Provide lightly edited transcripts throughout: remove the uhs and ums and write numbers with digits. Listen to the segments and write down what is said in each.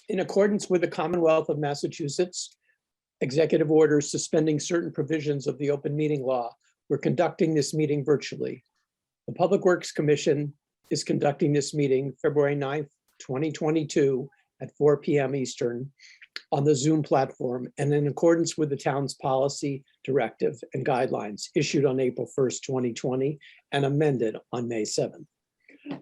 In accordance with the Commonwealth of Massachusetts executive orders suspending certain provisions of the open meeting law, we're conducting this meeting virtually. The Public Works Commission is conducting this meeting February 9th, 2022 at 4 p.m. Eastern on the Zoom platform and in accordance with the town's policy, directive, and guidelines issued on April 1st, 2020 and amended on May 7th.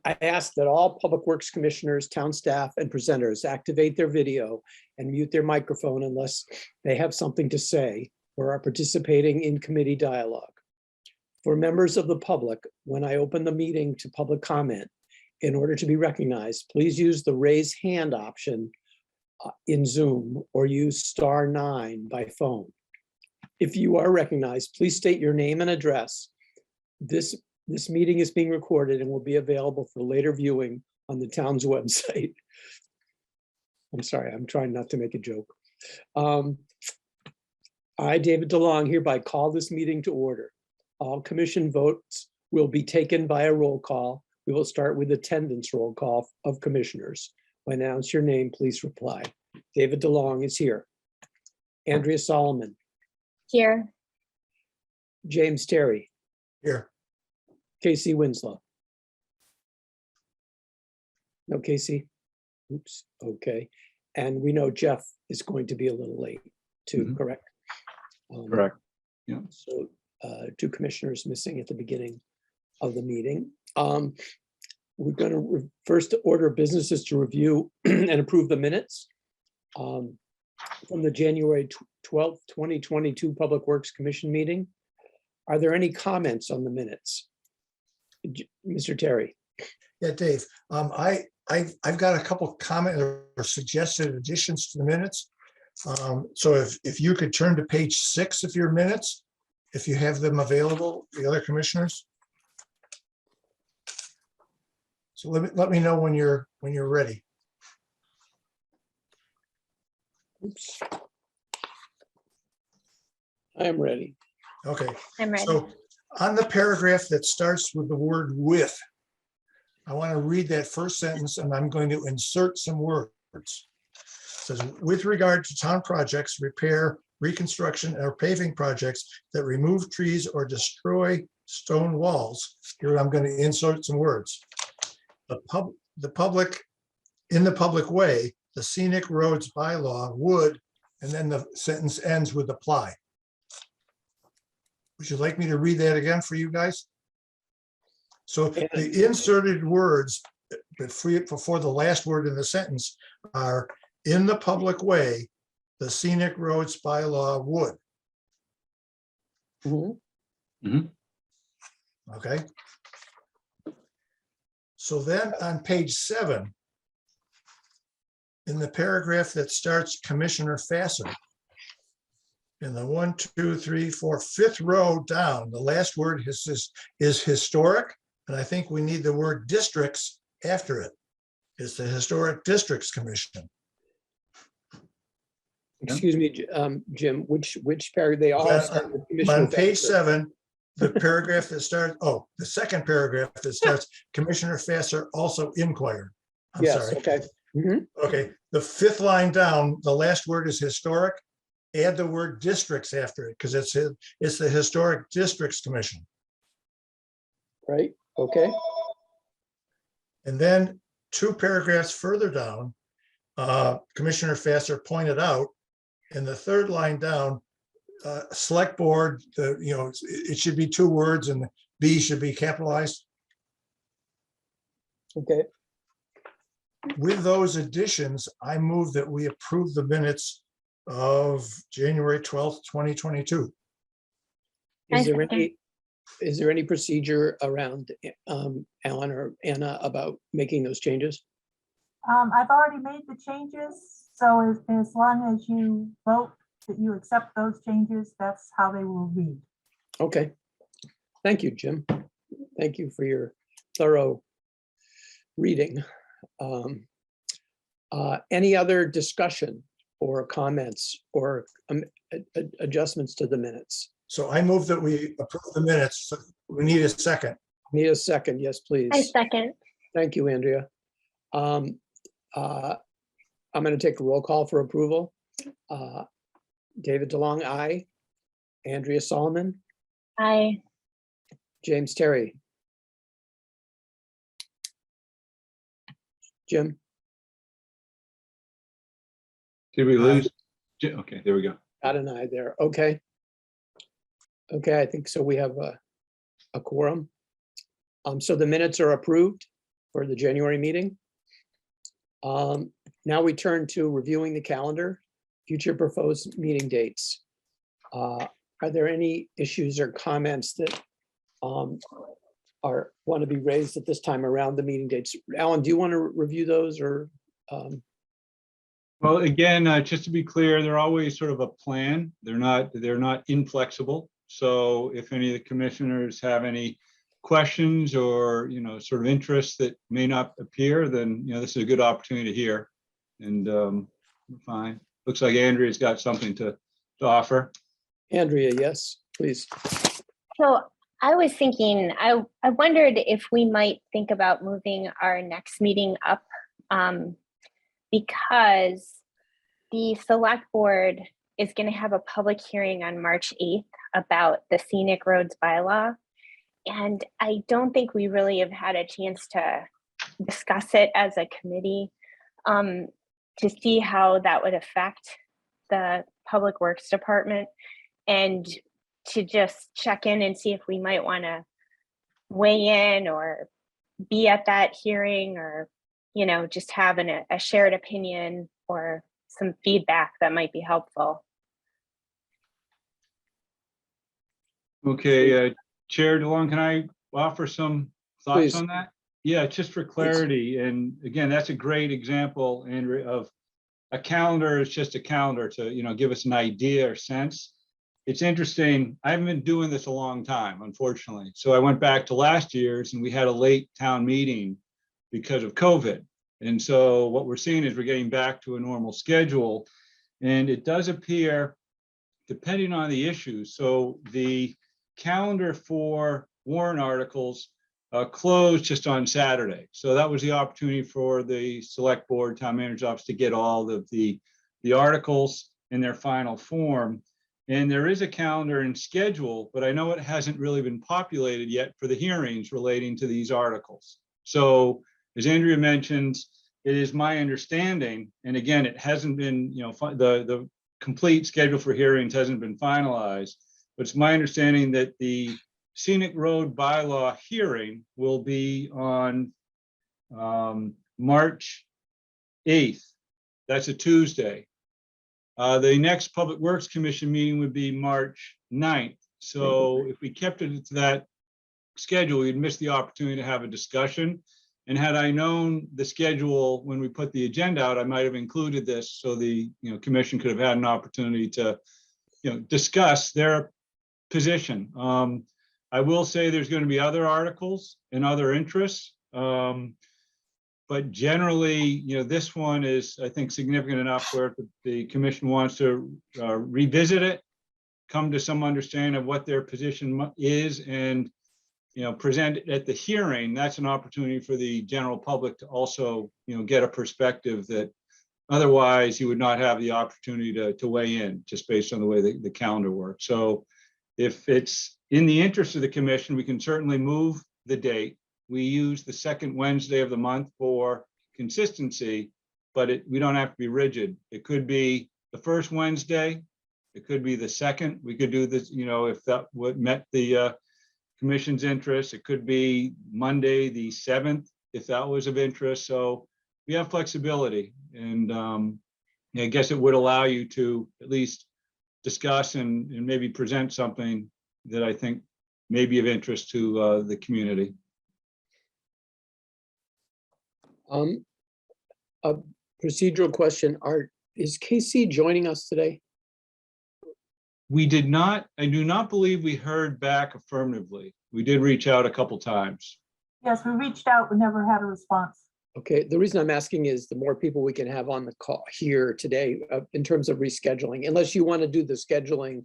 I ask that all Public Works Commissioners, town staff, and presenters activate their video and mute their microphone unless they have something to say or are participating in committee dialogue. For members of the public, when I open the meeting to public comment, in order to be recognized, please use the raise hand option in Zoom or use *9 by phone. If you are recognized, please state your name and address. This meeting is being recorded and will be available for later viewing on the town's website. I'm sorry, I'm trying not to make a joke. I, David DeLong, hereby call this meeting to order. All commission votes will be taken by a roll call. We will start with attendance roll call of commissioners. When I announce your name, please reply. David DeLong is here. Andrea Solomon. Here. James Terry. Here. Casey Winslow. No, Casey? Oops, okay. And we know Jeff is going to be a little late too, correct? Correct. Yeah. So 2 commissioners missing at the beginning of the meeting. We're going to first order of business is to review and approve the minutes from the January 12th, 2022 Public Works Commission meeting. Are there any comments on the minutes? Mr. Terry. Yeah, Dave. I've got a couple of comment or suggested additions to the minutes. So if you could turn to page 6 of your minutes, if you have them available, the other commissioners. So let me know when you're ready. Oops. I am ready. Okay. I'm ready. So on the paragraph that starts with the word "with," I want to read that first sentence and I'm going to insert some words. It says, with regard to town projects, repair, reconstruction, or paving projects that remove trees or destroy stone walls. Here I'm going to insert some words. The public, in the public way, the scenic roads bylaw would, and then the sentence ends with apply. Would you like me to read that again for you guys? So the inserted words before the last word in the sentence are in the public way, the scenic roads bylaw would. Okay. So then on page 7, in the paragraph that starts Commissioner Fasser, in the 1, 2, 3, 4, 5th row down, the last word is historic, and I think we need the word districts after it. It's the Historic Districts Commission. Excuse me, Jim, which paragraph? They all start with Commissioner On page Fasser. 7, the paragraph that starts, the second paragraph that starts, Commissioner Fasser also inquired. I'm Yes, sorry. okay. Okay, the 5th line down, the last word is historic. Add the word districts after it because it's the Historic Districts Commission. Right, okay. And then 2 paragraphs further down, Commissioner Fasser pointed out in the 3rd line down, select board, it should be 2 words and B should be capitalized. Okay. With those additions, I move that we approve the minutes of January 12th, 2022. Is there any procedure around Alan or Anna about making those changes? I've already made the changes, so as long as you vote that you accept those changes, that's how they will read. Okay. Thank you, Jim. Thank you for your thorough reading. Any other discussion or comments or adjustments to the minutes? So I move that we approve the minutes. We need a second. Need a second, yes, please. I second. Thank you, Andrea. I'm going to take a roll call for approval. David DeLong, aye. Andrea Solomon, Aye. James Terry. Jim, Did we lose? Okay, there we go. got an aye there. Okay. Okay, I think so. We have a quorum. So the minutes are approved for the January meeting. Now we turn to reviewing the calendar, future proposed meeting dates. Are there any issues or comments that want to be raised at this time around the meeting dates? Alan, do you want to review those or? Well, again, just to be clear, they're always sort of a plan. They're not inflexible. So if any of the commissioners have any questions or, sort of interests that may not appear, then, this is a good opportunity to hear. And fine. Looks like Andrea's got something to offer. Andrea, yes, please. So I was thinking, I wondered if we might think about moving our next meeting up because the select board is going to have a public hearing on March 8th about the scenic roads bylaw. And I don't think we really have had a chance to discuss it as a committee to see how that would affect the Public Works Department and to just check in and see if we might want to weigh in or be at that hearing or, just have a shared opinion or some feedback that might be helpful. Okay, Chair DeLong, can I offer some thoughts Please. on that? Yeah, just for clarity. And again, that's a great example, Andrea, of a calendar is just a calendar to, give us an idea or sense. It's interesting. I haven't been doing this a long time, unfortunately. So I went back to last year's and we had a late town meeting because of COVID. And so what we're seeing is we're getting back to a normal schedule. And it does appear, depending on the issues, so the calendar for warrant articles closed just on Saturday. So that was the opportunity for the select board, town manager's office to get all of the articles in their final form. And there is a calendar and schedule, but I know it hasn't really been populated yet for the hearings relating to these articles. So as Andrea mentions, it is my understanding, and again, it hasn't been, the complete schedule for hearings hasn't been finalized, but it's my understanding that the scenic road bylaw hearing will be on March 8th. That's a Tuesday. The next Public Works Commission meeting would be March 9th. So if we kept it to that schedule, we'd miss the opportunity to have a discussion. And had I known the schedule when we put the agenda out, I might have included this so the commission could have had an opportunity to discuss their position. I will say there's going to be other articles and other interests. But generally, this one is, I think, significant enough where the commission wants to revisit it, come to some understanding of what their position is, and present it at the hearing. That's an opportunity for the general public to also, get a perspective that otherwise you would not have the opportunity to weigh in just based on the way the calendar works. So if it's in the interest of the commission, we can certainly move the date. We use the second Wednesday of the month for consistency, but we don't have to be rigid. It could be the first Wednesday. It could be the second. We could do this, if that would met the commission's interest. It could be Monday, the 7th, if that was of interest. So we have flexibility, and I guess it would allow you to at least discuss and maybe present something that I think may be of interest to the community. A procedural question, is KC joining us today? We did not, I do not believe we heard back affirmatively. We did reach out a couple times. Yes, we reached out, we never had a response. Okay, the reason I'm asking is the more people we can have on the call here today in terms of rescheduling, unless you want to do the scheduling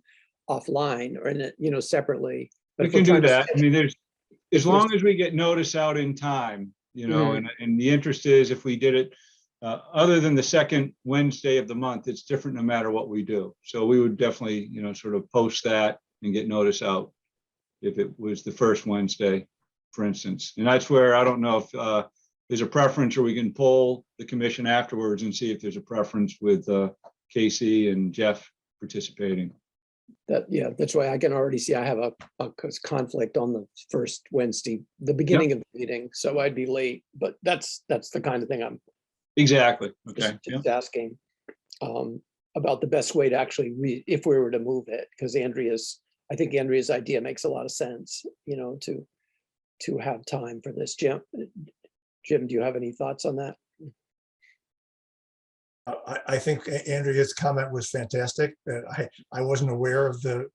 offline or separately. But We if we're can do trying to that. I mean, as we're- long as we get notice out in time, and the interest is if we did it other than the second Wednesday of the month, it's different no matter what we do. So we would definitely, sort of post that and get notice out if it was the first Wednesday, for instance. And that's where I don't know if there's a preference, or we can poll the commission afterwards and see if there's a preference with Casey and Jeff participating. Yeah, that's why I can already see I have a conflict on the first Wednesday, the beginning of the meeting, so I'd be late, but that's the kind of thing I'm Exactly. Okay. just asking about the best way to actually if we were to move it, because I think Andrea's idea makes a lot of sense, to have time for this. Jim, do you have any thoughts on that? I think Andrea's comment was fantastic. I wasn't aware of the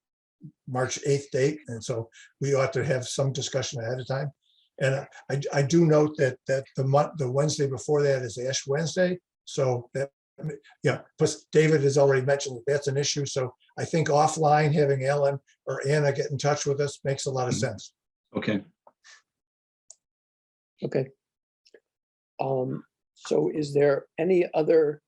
March 8th date, and so we ought to have some discussion ahead of time. And I do note that the Wednesday before that is Ash Wednesday. So that, plus David has already mentioned that that's an issue. So I think offline, having Ellen or Anna get in touch with us makes a lot of sense. Okay. Okay. So is there any other,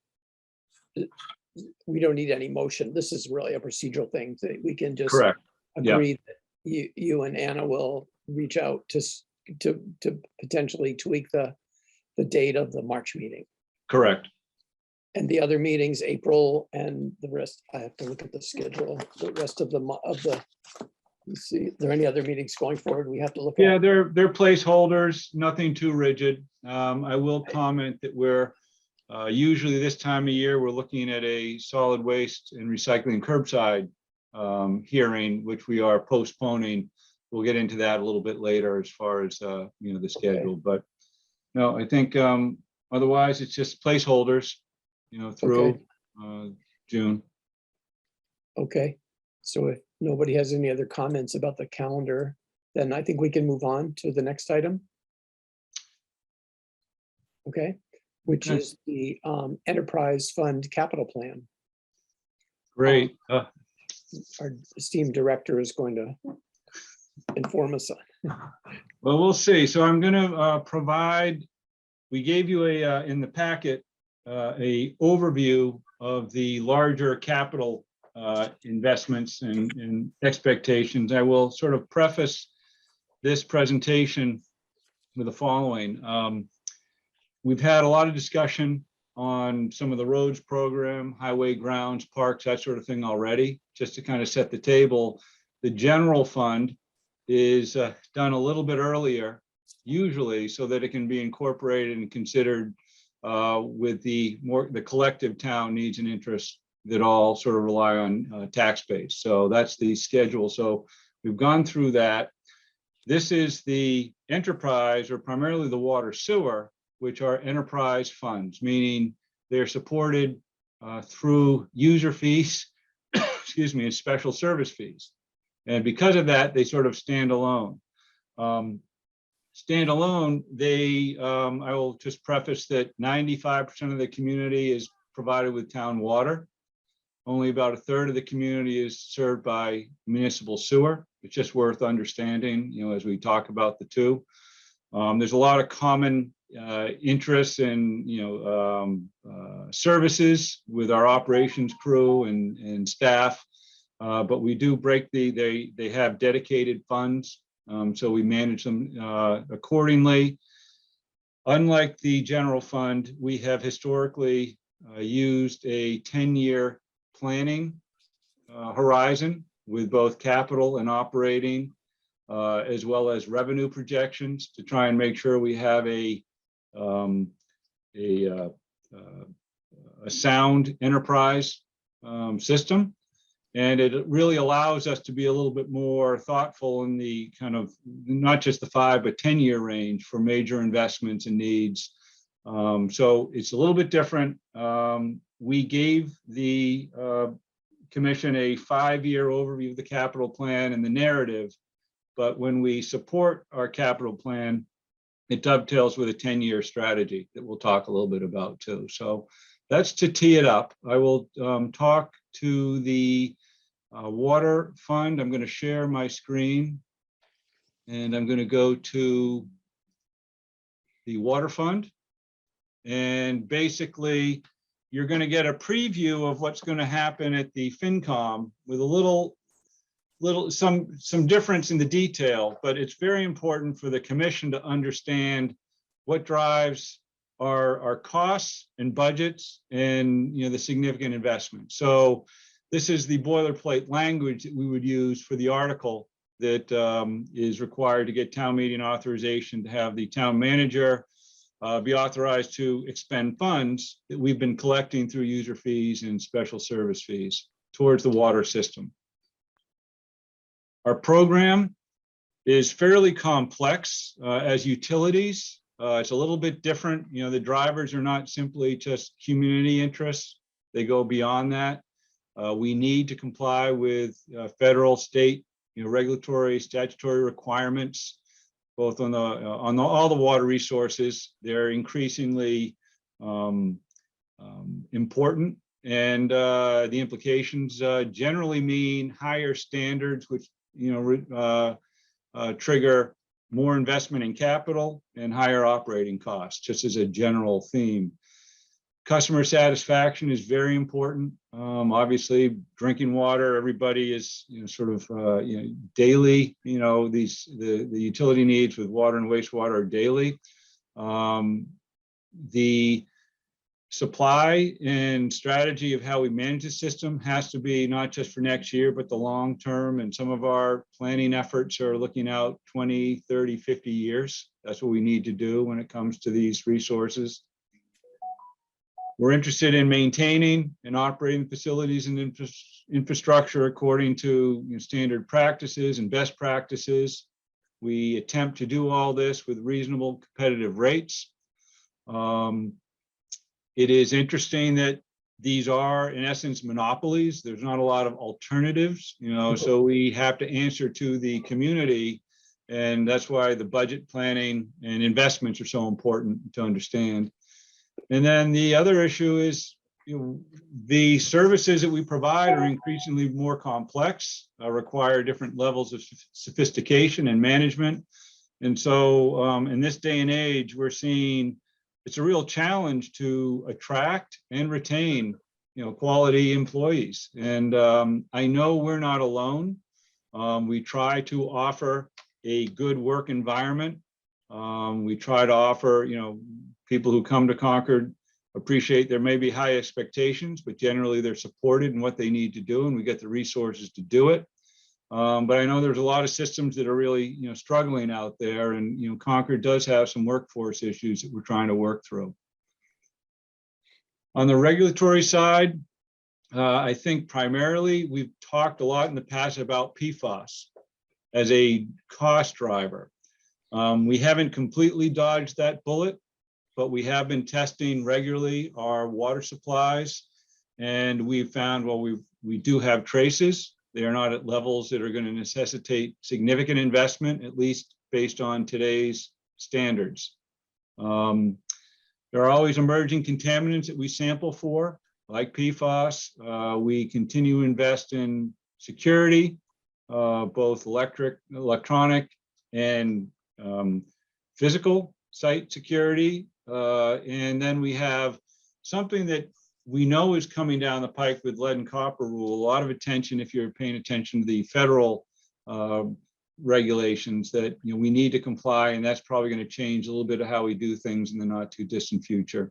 we don't need any motion. This is really a procedural thing that we can just Correct. Yeah. agree that you and Anna will reach out to potentially tweak the date of the March meeting. Correct. And the other meetings, April and the rest, I have to look at the schedule, the rest of let's see, are there any other meetings going forward we have to look at? Yeah, they're placeholders, nothing too rigid. I will comment that we're usually this time of year, we're looking at a solid waste and recycling curbside hearing, which we are postponing. We'll get into that a little bit later as far as the schedule. But no, I think otherwise it's just placeholders, through June. Okay, so if nobody has any other comments about the calendar, then I think we can move on to the next item. Okay, which Okay. is the Enterprise Fund Capital Plan. Great. Our esteemed director is going to inform us on. Well, we'll see. So I'm going to provide, we gave you in the packet, a overview of the larger capital investments and expectations. I will sort of preface this presentation with the following. We've had a lot of discussion on some of the roads program, highway grounds, parks, that sort of thing already. Just to kind of set the table, the general fund is done a little bit earlier, usually, so that it can be incorporated and considered with the collective town needs and interests that all sort of rely on tax base. So that's the schedule. So we've gone through that. This is the enterprise, or primarily the water sewer, which are enterprise funds, meaning they're supported through user fees, excuse me, and special service fees. And because of that, they sort of stand alone. Standalone, I will just preface that 95% of the community is provided with town water. Only about a third of the community is served by municipal sewer. It's just worth understanding, as we talk about the two. There's a lot of common interests and services with our operations crew and staff, but we do break they have dedicated funds, so we manage them accordingly. Unlike the general fund, we have historically used a 10-year planning horizon with both capital and operating, as well as revenue projections, to try and make sure we have a sound enterprise system. And it really allows us to be a little bit more thoughtful in the kind of not just the 5 but 10-year range for major investments and needs. So it's a little bit different. We gave the commission a 5-year overview of the capital plan and the narrative, but when we support our capital plan, it dovetails with a 10-year strategy that we'll talk a little bit about too. So that's to tee it up. I will talk to the water fund. I'm going to share my screen, and I'm going to go to the water fund. And basically, you're going to get a preview of what's going to happen at the FinCom with a some difference in the detail, but it's very important for the commission to understand what drives our costs and budgets and the significant investment. So this is the boilerplate language that we would use for the article that is required to get town meeting authorization to have the town manager be authorized to expend funds that we've been collecting through user fees and special service fees towards the water system. Our program is fairly complex as utilities. It's a little bit different. The drivers are not simply just community interests. They go beyond that. We need to comply with federal, state, regulatory, statutory requirements, both on all the water resources. They're increasingly important, and the implications generally mean higher standards, which trigger more investment in capital and higher operating costs, just as a general theme. Customer satisfaction is very important. Obviously, drinking water, everybody is daily. The utility needs with water and wastewater are daily. The supply and strategy of how we manage the system has to be not just for next year, but the long term. And some of our planning efforts are looking out 20, 30, 50 years. That's what we need to do when it comes to these resources. We're interested in maintaining and operating facilities and infrastructure according to standard practices and best practices. We attempt to do all this with reasonable competitive rates. It is interesting that these are, in essence, monopolies. There's not a lot of alternatives, so we have to answer to the community, and that's why the budget planning and investments are so important to understand. And then the other issue is the services that we provide are increasingly more complex, require different levels of sophistication and management. And so in this day and age, we're seeing it's a real challenge to attract and retain, quality employees. And I know we're not alone. We try to offer a good work environment. We try to offer, people who come to Concord appreciate there may be high expectations, but generally they're supported in what they need to do, and we get the resources to do it. But I know there's a lot of systems that are really, struggling out there, and Concord does have some workforce issues that we're trying to work through. On the regulatory side, I think primarily we've talked a lot in the past about PFAS as a cost driver. We haven't completely dodged that bullet, but we have been testing regularly our water supplies, and we've found, well, we do have traces. They are not at levels that are going to necessitate significant investment, at least based on today's standards. There are always emerging contaminants that we sample for, like PFAS. We continue to invest in security, both electronic, and physical site security. And then we have something that we know is coming down the pike with lead and copper rule. A lot of attention, if you're paying attention to the federal regulations, that we need to comply, and that's probably going to change a little bit of how we do things in the not too distant future.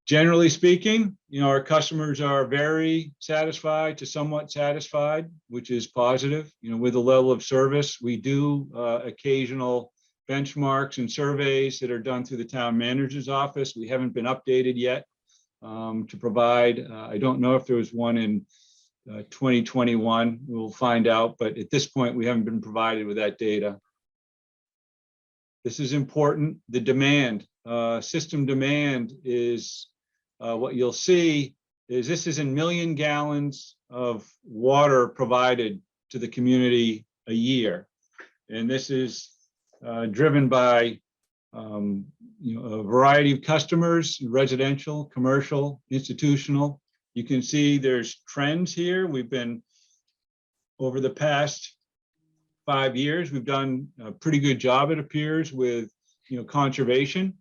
Generally speaking, our customers are very satisfied to somewhat satisfied, which is positive. With the level of service, we do occasional benchmarks and surveys that are done through the town manager's office. We haven't been updated yet to provide. I don't know if there was one in 2021. We'll find out, but at this point, we haven't been provided with that data. This is important. The demand, system demand is what you'll see is this is in million gallons of water provided to the community a year. And this is driven by a variety of customers, residential, commercial, institutional. You can see there's trends here. We've been, over the past 5 years, we've done a pretty good job, it appears, with conservation.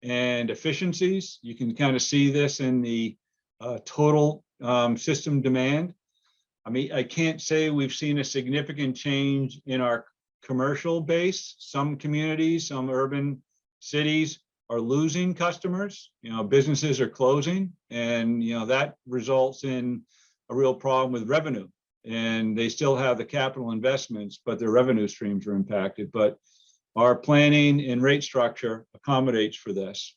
and efficiencies. You can kind of see this in the total system demand. I mean, I can't say we've seen a significant change in our commercial base. Some communities, some urban cities are losing customers. Businesses are closing, and that results in a real problem with revenue. And they still have the capital investments, but their revenue streams are impacted. But our planning and rate structure accommodates for this.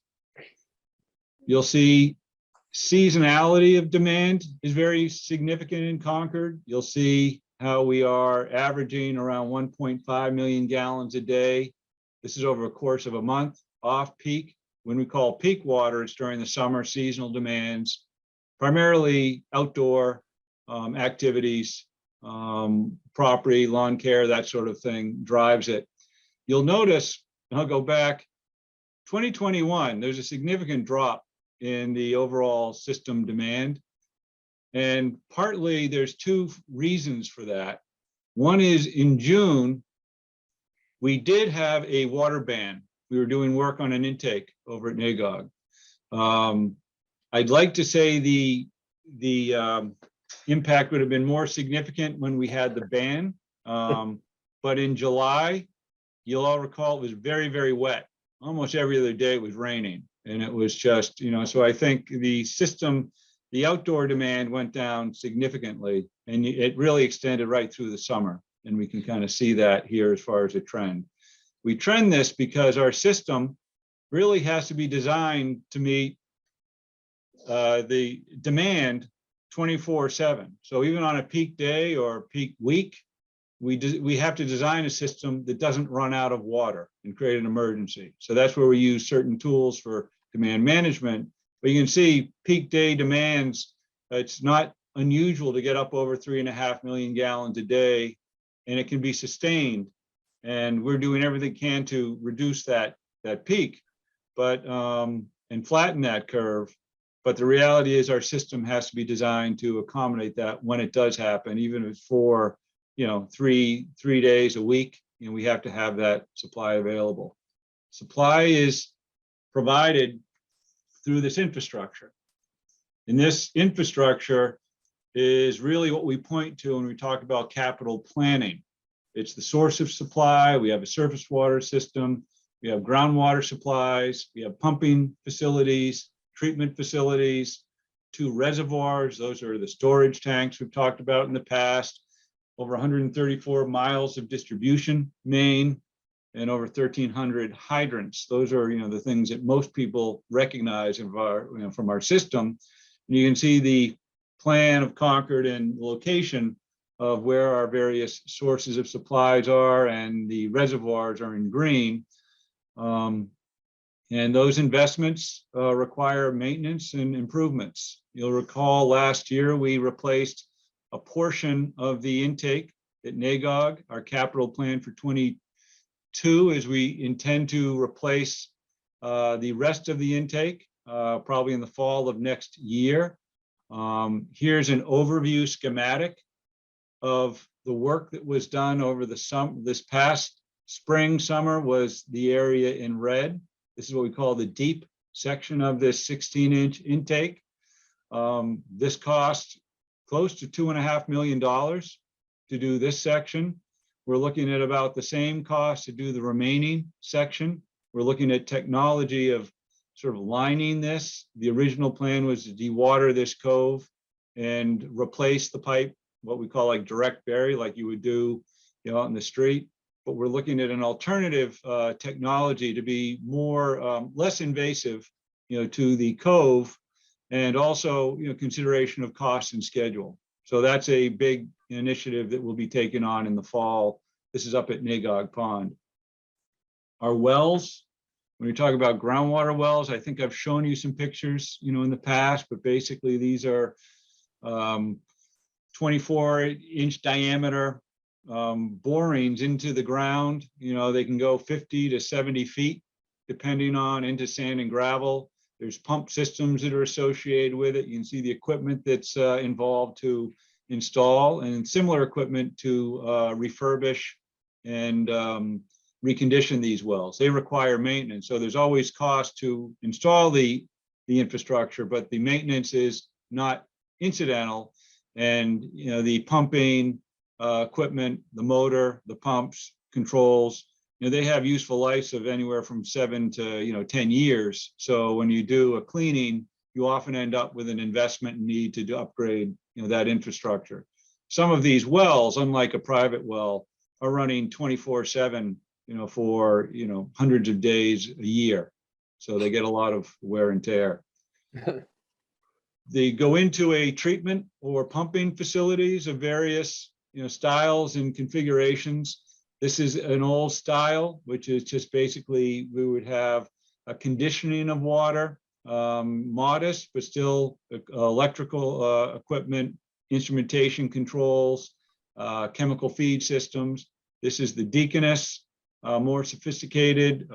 You'll see seasonality of demand is very significant in Concord. You'll see how we are averaging around 1.5 million gallons a day. This is over a course of a month, off peak. When we call peak water, it's during the summer seasonal demands, primarily outdoor activities, property, lawn care, that sort of thing drives it. You'll notice, and I'll go back, 2021, there's a significant drop in the overall system demand. And partly there's two reasons for that. One is in June, we did have a water ban. We were doing work on an intake over at NAGOG. I'd like to say the impact would have been more significant when we had the ban. But in July, you'll all recall, it was very, very wet. Almost every other day it was raining. And it was just, so I think the system, the outdoor demand went down significantly, and it really extended right through the summer. And we can kind of see that here as far as a trend. We trend this because our system really has to be designed to meet the demand 24/7. So even on a peak day or peak week, we have to design a system that doesn't run out of water and create an emergency. So that's where we use certain tools for demand management. But you can see peak day demands, it's not unusual to get up over 3.5 million gallons a day, and it can be sustained. And we're doing everything we can to reduce that peak, but and flatten that curve. But the reality is our system has to be designed to accommodate that when it does happen, even if it's for 3 days a week, we have to have that supply available. Supply is provided through this infrastructure. And this infrastructure is really what we point to when we talk about capital planning. It's the source of supply. We have a surface water system. We have groundwater supplies. We have pumping facilities, treatment facilities, 2 reservoirs. Those are the storage tanks we've talked about in the past. Over 134 miles of distribution main, and over 1,300 hydrants. Those are, the things that most people recognize of our, from our system. And you can see the plan of Concord and location of where our various sources of supplies are, and the reservoirs are in green. And those investments require maintenance and improvements. You'll recall last year we replaced a portion of the intake at NAGOG. Our capital plan for 22 is we intend to replace the rest of the intake probably in the fall of next year. Here's an overview schematic of the work that was done over the this past spring, summer was the area in red. This is what we call the deep section of this 16-inch intake. This cost close to $2.5 million to do this section. We're looking at about the same cost to do the remaining section. We're looking at technology of sort of lining this. The original plan was to dewater this cove and replace the pipe, what we call like direct bury, like you would do out in the street. But we're looking at an alternative technology to be more less invasive, to the cove, and also consideration of cost and schedule. So that's a big initiative that will be taken on in the fall. This is up at NAGOG Pond. Our wells, when we talk about groundwater wells, I think I've shown you some pictures, in the past, but basically these are 24-inch diameter borings into the ground. They can go 50 to 70 feet, depending on, into sand and gravel. There's pump systems that are associated with it. You can see the equipment that's involved to install, and similar equipment to refurbish and recondition these wells. They require maintenance. So there's always cost to install the infrastructure, but the maintenance is not incidental. And, you know, the pumping equipment, the motor, the pumps, controls, you know, they have useful lives of anywhere from 7 to 10 years. So when you do a cleaning, you often end up with an investment need to upgrade, you know, that infrastructure. Some of these wells, unlike a private well, are running 24/7, you know, for, you know, hundreds of days a year. So they get a lot of wear and tear. They go into a treatment or pumping facilities of various, you know, styles and configurations. This is an old style, which is just basically we would have a conditioning of water, modest, but still electrical equipment, instrumentation controls, chemical feed systems. This is the Deaconess, more sophisticated.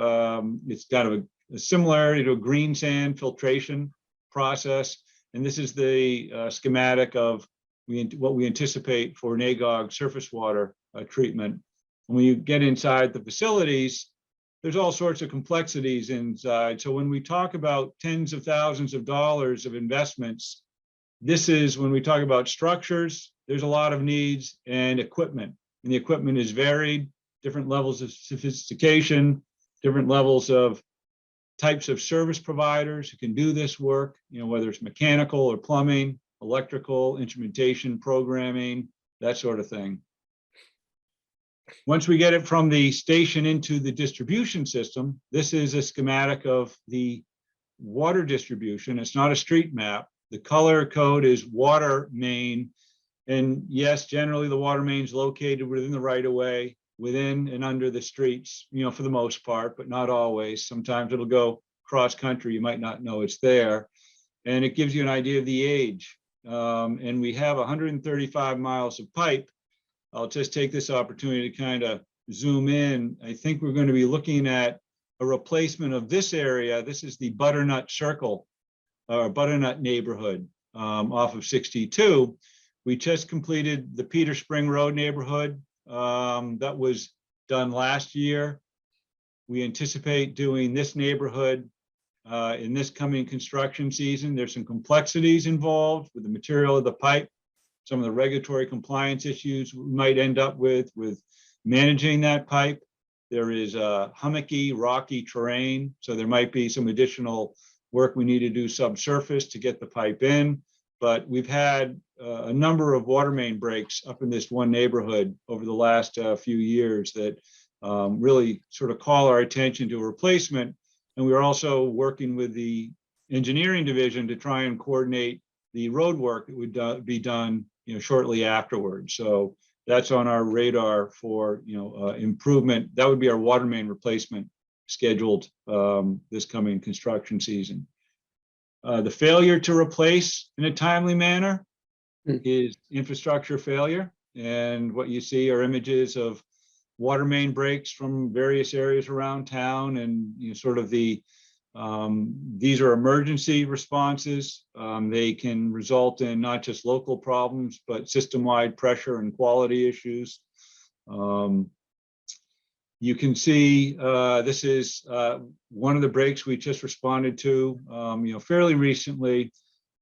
It's got a similarity to a green sand filtration process. And this is the schematic of what we anticipate for NAGOG surface water treatment. When you get inside the facilities, there's all sorts of complexities inside. So when we talk about tens of thousands of dollars of investments, this is when we talk about structures, there's a lot of needs and equipment. And the equipment is varied, different levels of sophistication, different levels of types of service providers who can do this work, you know, whether it's mechanical or plumbing, electrical, instrumentation, programming, that sort of thing. Once we get it from the station into the distribution system, this is a schematic of the water distribution. It's not a street map. The color code is water main. And yes, generally the water main is located within the right of way, within and under the streets, you know, for the most part, but not always. Sometimes it'll go cross country. You might not know it's there. And it gives you an idea of the age. And we have 135 miles of pipe. I'll just take this opportunity to kind of zoom in. I think we're going to be looking at a replacement of this area. This is the Butternut Circle, or Butternut neighborhood off of 62. We just completed the Peter Spring Road neighborhood. That was done last year. We anticipate doing this neighborhood in this coming construction season. There's some complexities involved with the material of the pipe, some of the regulatory compliance issues we might end up with managing that pipe. There is a hummocky, rocky terrain, so there might be some additional work we need to do subsurface to get the pipe in. But we've had a number of water main breaks up in this one neighborhood over the last few years that really sort of call our attention to a replacement. And we're also working with the engineering division to try and coordinate the road work that would be done, you know, shortly afterwards. So that's on our radar for, you know, improvement. That would be our water main replacement scheduled this coming construction season. The failure to replace in a timely manner is infrastructure failure. And what you see are images of water main breaks from various areas around town, and, you know, sort of the these are emergency responses. They can result in not just local problems, but system-wide pressure and quality issues. You can see this is one of the breaks we just responded to, you know, fairly recently.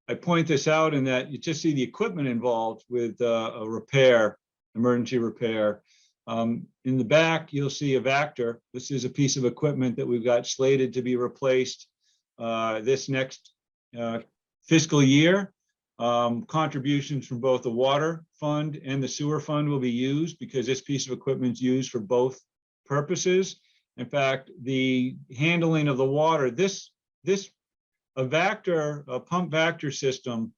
I point this out in that you just see the equipment involved with a repair, emergency repair. In the back, you'll see a Vactor. This is a piece of equipment that we've got slated to be replaced this next fiscal year. Contributions from both the water fund and the sewer fund will be used because this piece of equipment is used for both purposes. In fact, the handling of the water, a Vactor, a pump Vactor system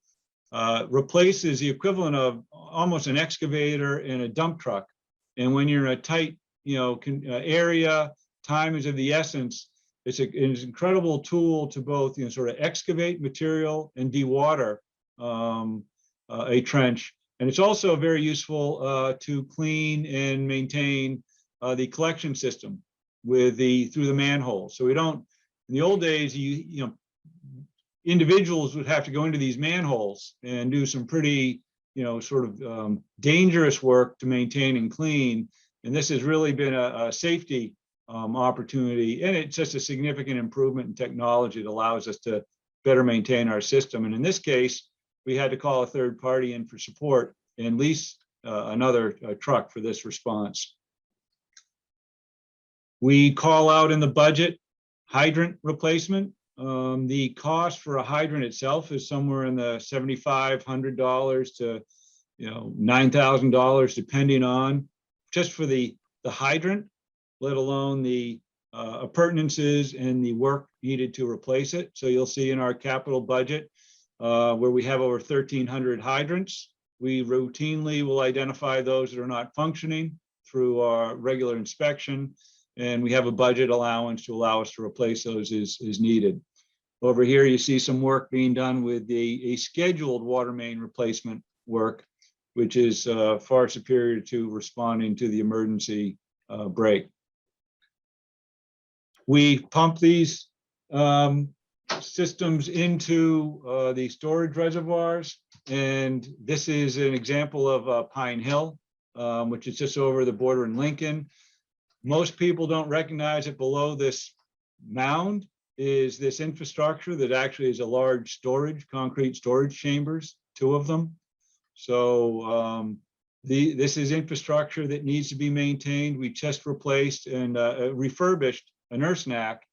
replaces the equivalent of almost an excavator and a dump truck. And when you're in a tight, you know, area, time is of the essence. It's an incredible tool to both, you know, sort of excavate material and dewater a trench. And it's also very useful to clean and maintain the collection system with through the manhole. So we don't, in the old days, you know, individuals would have to go into these manholes and do some pretty, you know, sort of dangerous work to maintain and clean. And this has really been a safety opportunity, and it's just a significant improvement in technology that allows us to better maintain our system. And in this case, we had to call a third party in for support and lease another truck for this response. We call out in the budget hydrant replacement. The cost for a hydrant itself is somewhere in the $7,500 to $9,000, depending on just for the hydrant, let alone the appurtenances and the work needed to replace it. So you'll see in our capital budget where we have over 1,300 hydrants, we routinely will identify those that are not functioning through our regular inspection, and we have a budget allowance to allow us to replace those as needed. Over here, you see some work being done with a scheduled water main replacement work, which is far superior to responding to the emergency break. We pump these systems into the storage reservoirs, and this is an example of Pine Hill, which is just over the border in Lincoln. Most people don't recognize it. Below this mound is this infrastructure that actually is a large storage, concrete storage chambers, 2 of them. So this is infrastructure that needs to be maintained. We just replaced and refurbished a nurse NAC,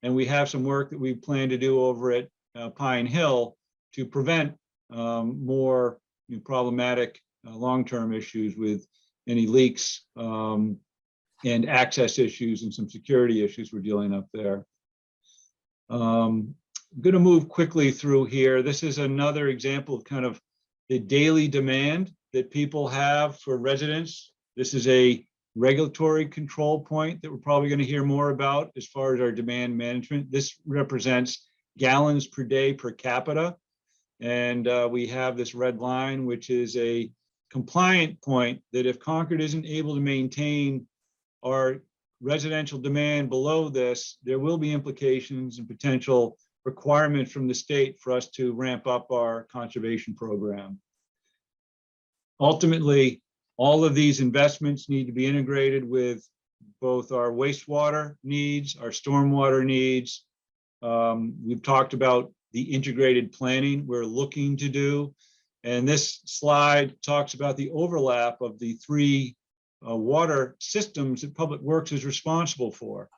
and we have some work that we plan to do over at Pine Hill to prevent more problematic long-term issues with any leaks and access issues and some security issues we're dealing up there. I'm going to move quickly through here. This is another example of kind of the daily demand that people have for residents. This is a regulatory control point that we're probably going to hear more about as far as our demand management. This represents gallons per day per capita. And we have this red line, which is a compliant point that if Concord isn't able to maintain our residential demand below this, there will be implications and potential requirements from the state for us to ramp up our conservation program. Ultimately, all of these investments need to be integrated with both our wastewater needs, our stormwater needs. We've talked about the integrated planning we're looking to do. And this slide talks about the overlap of the 3 water systems that Public Works is responsible for.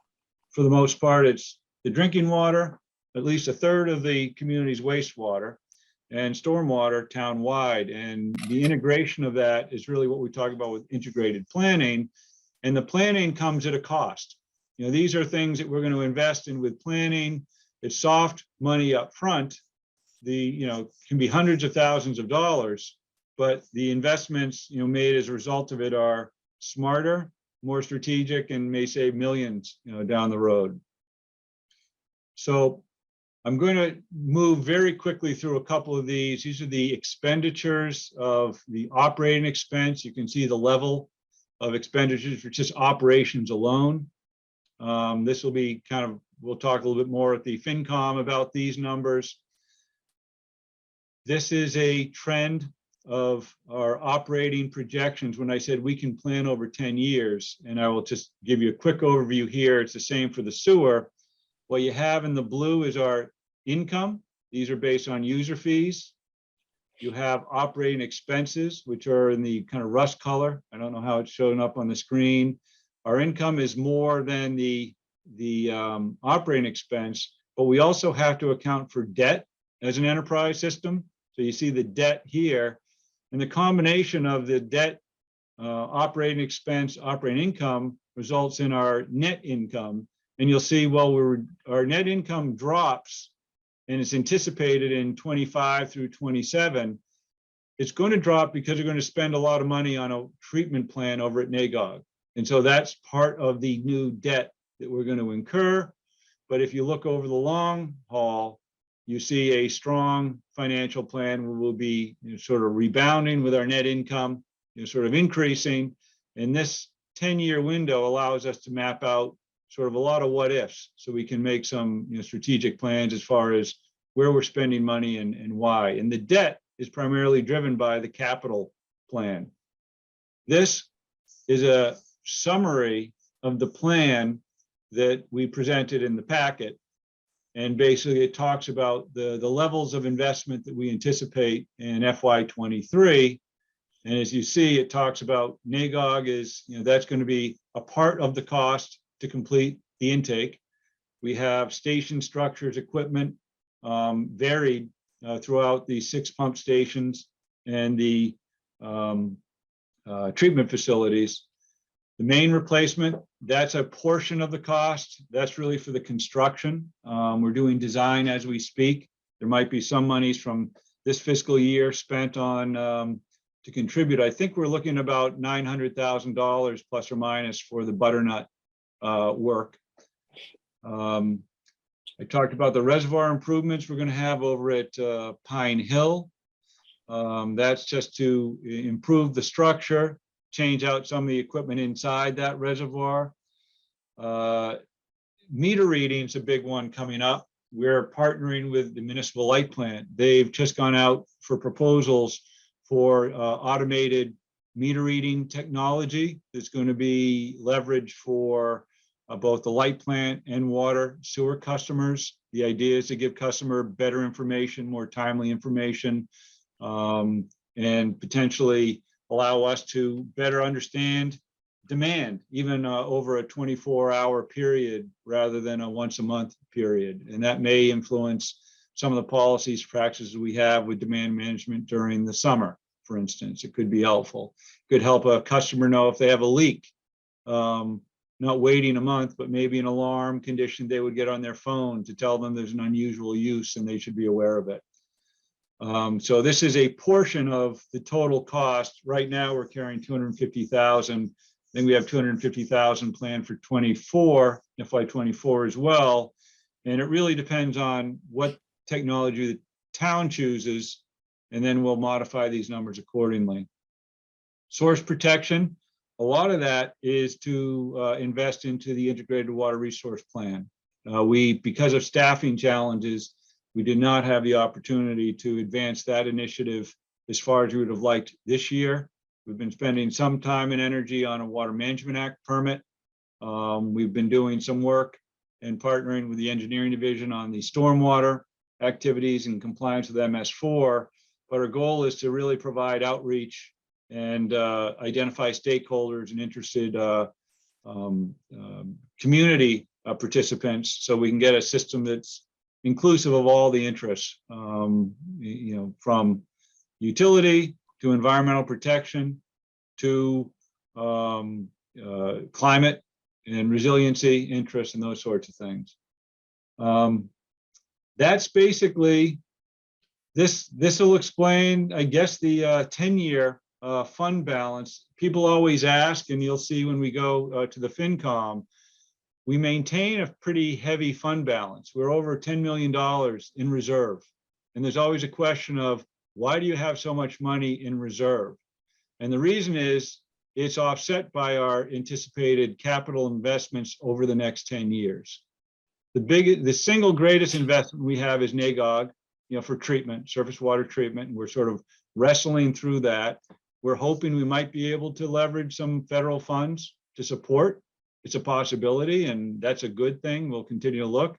For the most part, it's the drinking water, at least a third of the community's wastewater, and stormwater town-wide. And the integration of that is really what we talk about with integrated planning. And the planning comes at a cost. These are things that we're going to invest in with planning. It's soft money up front. Can be hundreds of thousands of dollars, but the investments made as a result of it are smarter, more strategic, and may save millions down the road. So I'm going to move very quickly through a couple of these. These are the expenditures of the operating expense. You can see the level of expenditures for just operations alone. This will be kind of, we'll talk a little bit more at the FinCom about these numbers. This is a trend of our operating projections. When I said we can plan over 10 years, and I will just give you a quick overview here. It's the same for the sewer. What you have in the blue is our income. These are based on user fees. You have operating expenses, which are in the kind of rust color. I don't know how it's showing up on the screen. Our income is more than the operating expense, but we also have to account for debt as an enterprise system. So you see the debt here, and the combination of the debt, operating expense, operating income results in our net income. And you'll see, well, our net income drops, and it's anticipated in 25 through 27. It's going to drop because you're going to spend a lot of money on a treatment plan over at NAGOG. And so that's part of the new debt that we're going to incur. But if you look over the long haul, you see a strong financial plan where we'll be sort of rebounding with our net income, sort of increasing. And this 10-year window allows us to map out sort of a lot of what ifs, so we can make some strategic plans as far as where we're spending money and why. And the debt is primarily driven by the capital plan. This is a summary of the plan that we presented in the packet. And basically it talks about the levels of investment that we anticipate in FY23. And as you see, it talks about NAGOG is, that's going to be a part of the cost to complete the intake. We have station structures, equipment varied throughout the 6 pump stations and the treatment facilities. The main replacement, that's a portion of the cost. That's really for the construction. We're doing design as we speak. There might be some monies from this fiscal year spent on to contribute. I think we're looking about $900,000 plus or minus for the Butternut work. I talked about the reservoir improvements we're going to have over at Pine Hill. That's just to improve the structure, change out some of the equipment inside that reservoir. Meter reading's a big one coming up. We're partnering with the municipal light plant. They've just gone out for proposals for automated meter reading technology that's going to be leveraged for both the light plant and water sewer customers. The idea is to give customer better information, more timely information, and potentially allow us to better understand demand, even over a 24-hour period rather than a once-a-month period. And that may influence some of the policies, practices we have with demand management during the summer, for instance. It could be helpful. It could help a customer know if they have a leak, not waiting a month, but maybe an alarm condition they would get on their phone to tell them there's an unusual use and they should be aware of it. So this is a portion of the total cost. Right now, we're carrying $250,000. Then we have $250,000 planned for FY24 as well. And it really depends on what technology the town chooses, and then we'll modify these numbers accordingly. Source protection, a lot of that is to invest into the integrated water resource plan. Because of staffing challenges, we did not have the opportunity to advance that initiative as far as we would have liked this year. We've been spending some time and energy on a Water Management Act permit. We've been doing some work and partnering with the engineering division on the stormwater activities and compliance with MS4. But our goal is to really provide outreach and identify stakeholders and interested community participants so we can get a system that's inclusive of all the interests, from utility to environmental protection to climate and resiliency interests and those sorts of things. That's basically, this will explain, I guess, the 10-year fund balance. People always ask, and you'll see when we go to the FinCom, we maintain a pretty heavy fund balance. We're over $10 million in reserve. And there's always a question of, why do you have so much money in reserve? And the reason is it's offset by our anticipated capital investments over the next 10 years. The single greatest investment we have is NAGOG, for treatment, surface water treatment. And we're sort of wrestling through that. We're hoping we might be able to leverage some federal funds to support. It's a possibility, and that's a good thing. We'll continue to look.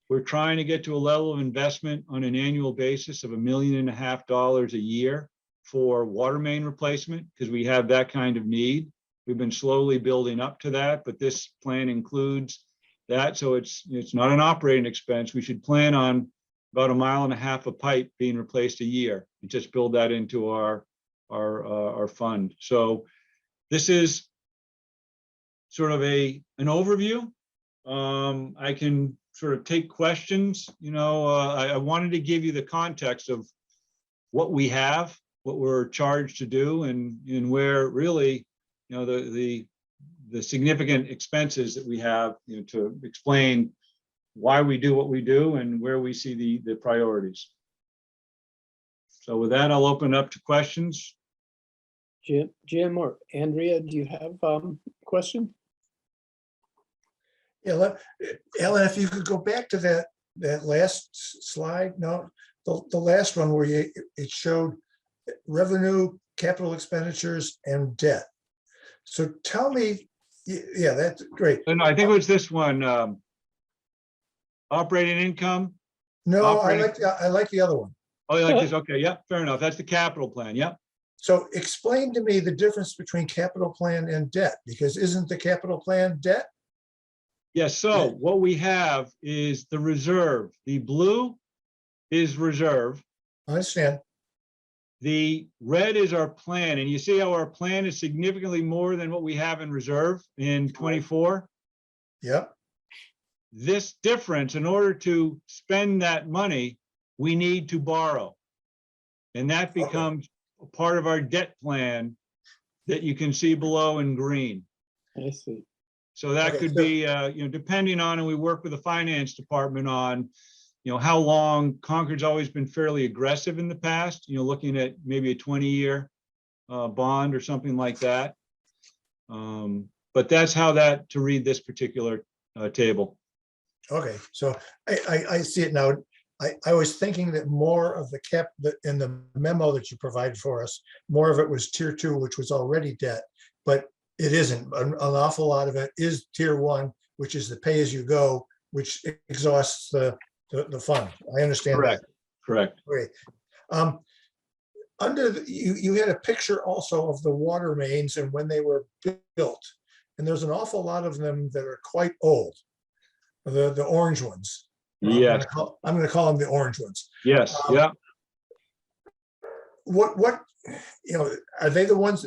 We're trying to get to a level of investment on an annual basis of $1.5 million a year for water main replacement, because we have that kind of need. We've been slowly building up to that, but this plan includes that. So it's not an operating expense. We should plan on about 1.5 miles of pipe being replaced a year and just build that into our fund. So this is sort of an overview. I can sort of take questions. I wanted to give you the context of what we have, what we're charged to do, and where really, the significant expenses that we have, to explain why we do what we do and where we see the priorities. So with that, I'll open up to questions. Jim or Andrea, do you have a question? Yeah, Ellen, if you could go back to that last slide. No, the last one where it showed revenue, capital expenditures, and debt. So tell me Yeah, that's great. And I think it was this one, operating income. No, Operating- I like the other one. Oh, you like this? Okay, yeah, fair enough. That's the capital plan. Yep. So explain to me the difference between capital plan and debt, because isn't the capital plan debt? Yes, so what we have is the reserve. The blue is reserve. I understand. The red is our plan, and you see how our plan is significantly more than what we have in reserve in 24. Yep. This difference, in order to spend that money, we need to borrow. And that Okay. becomes a part of our debt plan that you can see below in green. I see. So that Okay, could so- be, depending on, and we work with the finance department on, how long. Concord's always been fairly aggressive in the past, looking at maybe a 20-year bond or something like that. But that's how to read this particular table. Okay, so I see it now. I was thinking that more of the in the memo that you provided for us, more of it was tier 2, which was already debt, but it isn't. An awful lot of it is tier 1, which is the pay-as-you-go, which exhausts the fund. I understand that. Correct. Great. You had a picture also of the water mains and when they were built, and there's an awful lot of them that are quite old. The orange ones. Yes, I'm going to call them the orange ones. yes, yeah. What are they the ones?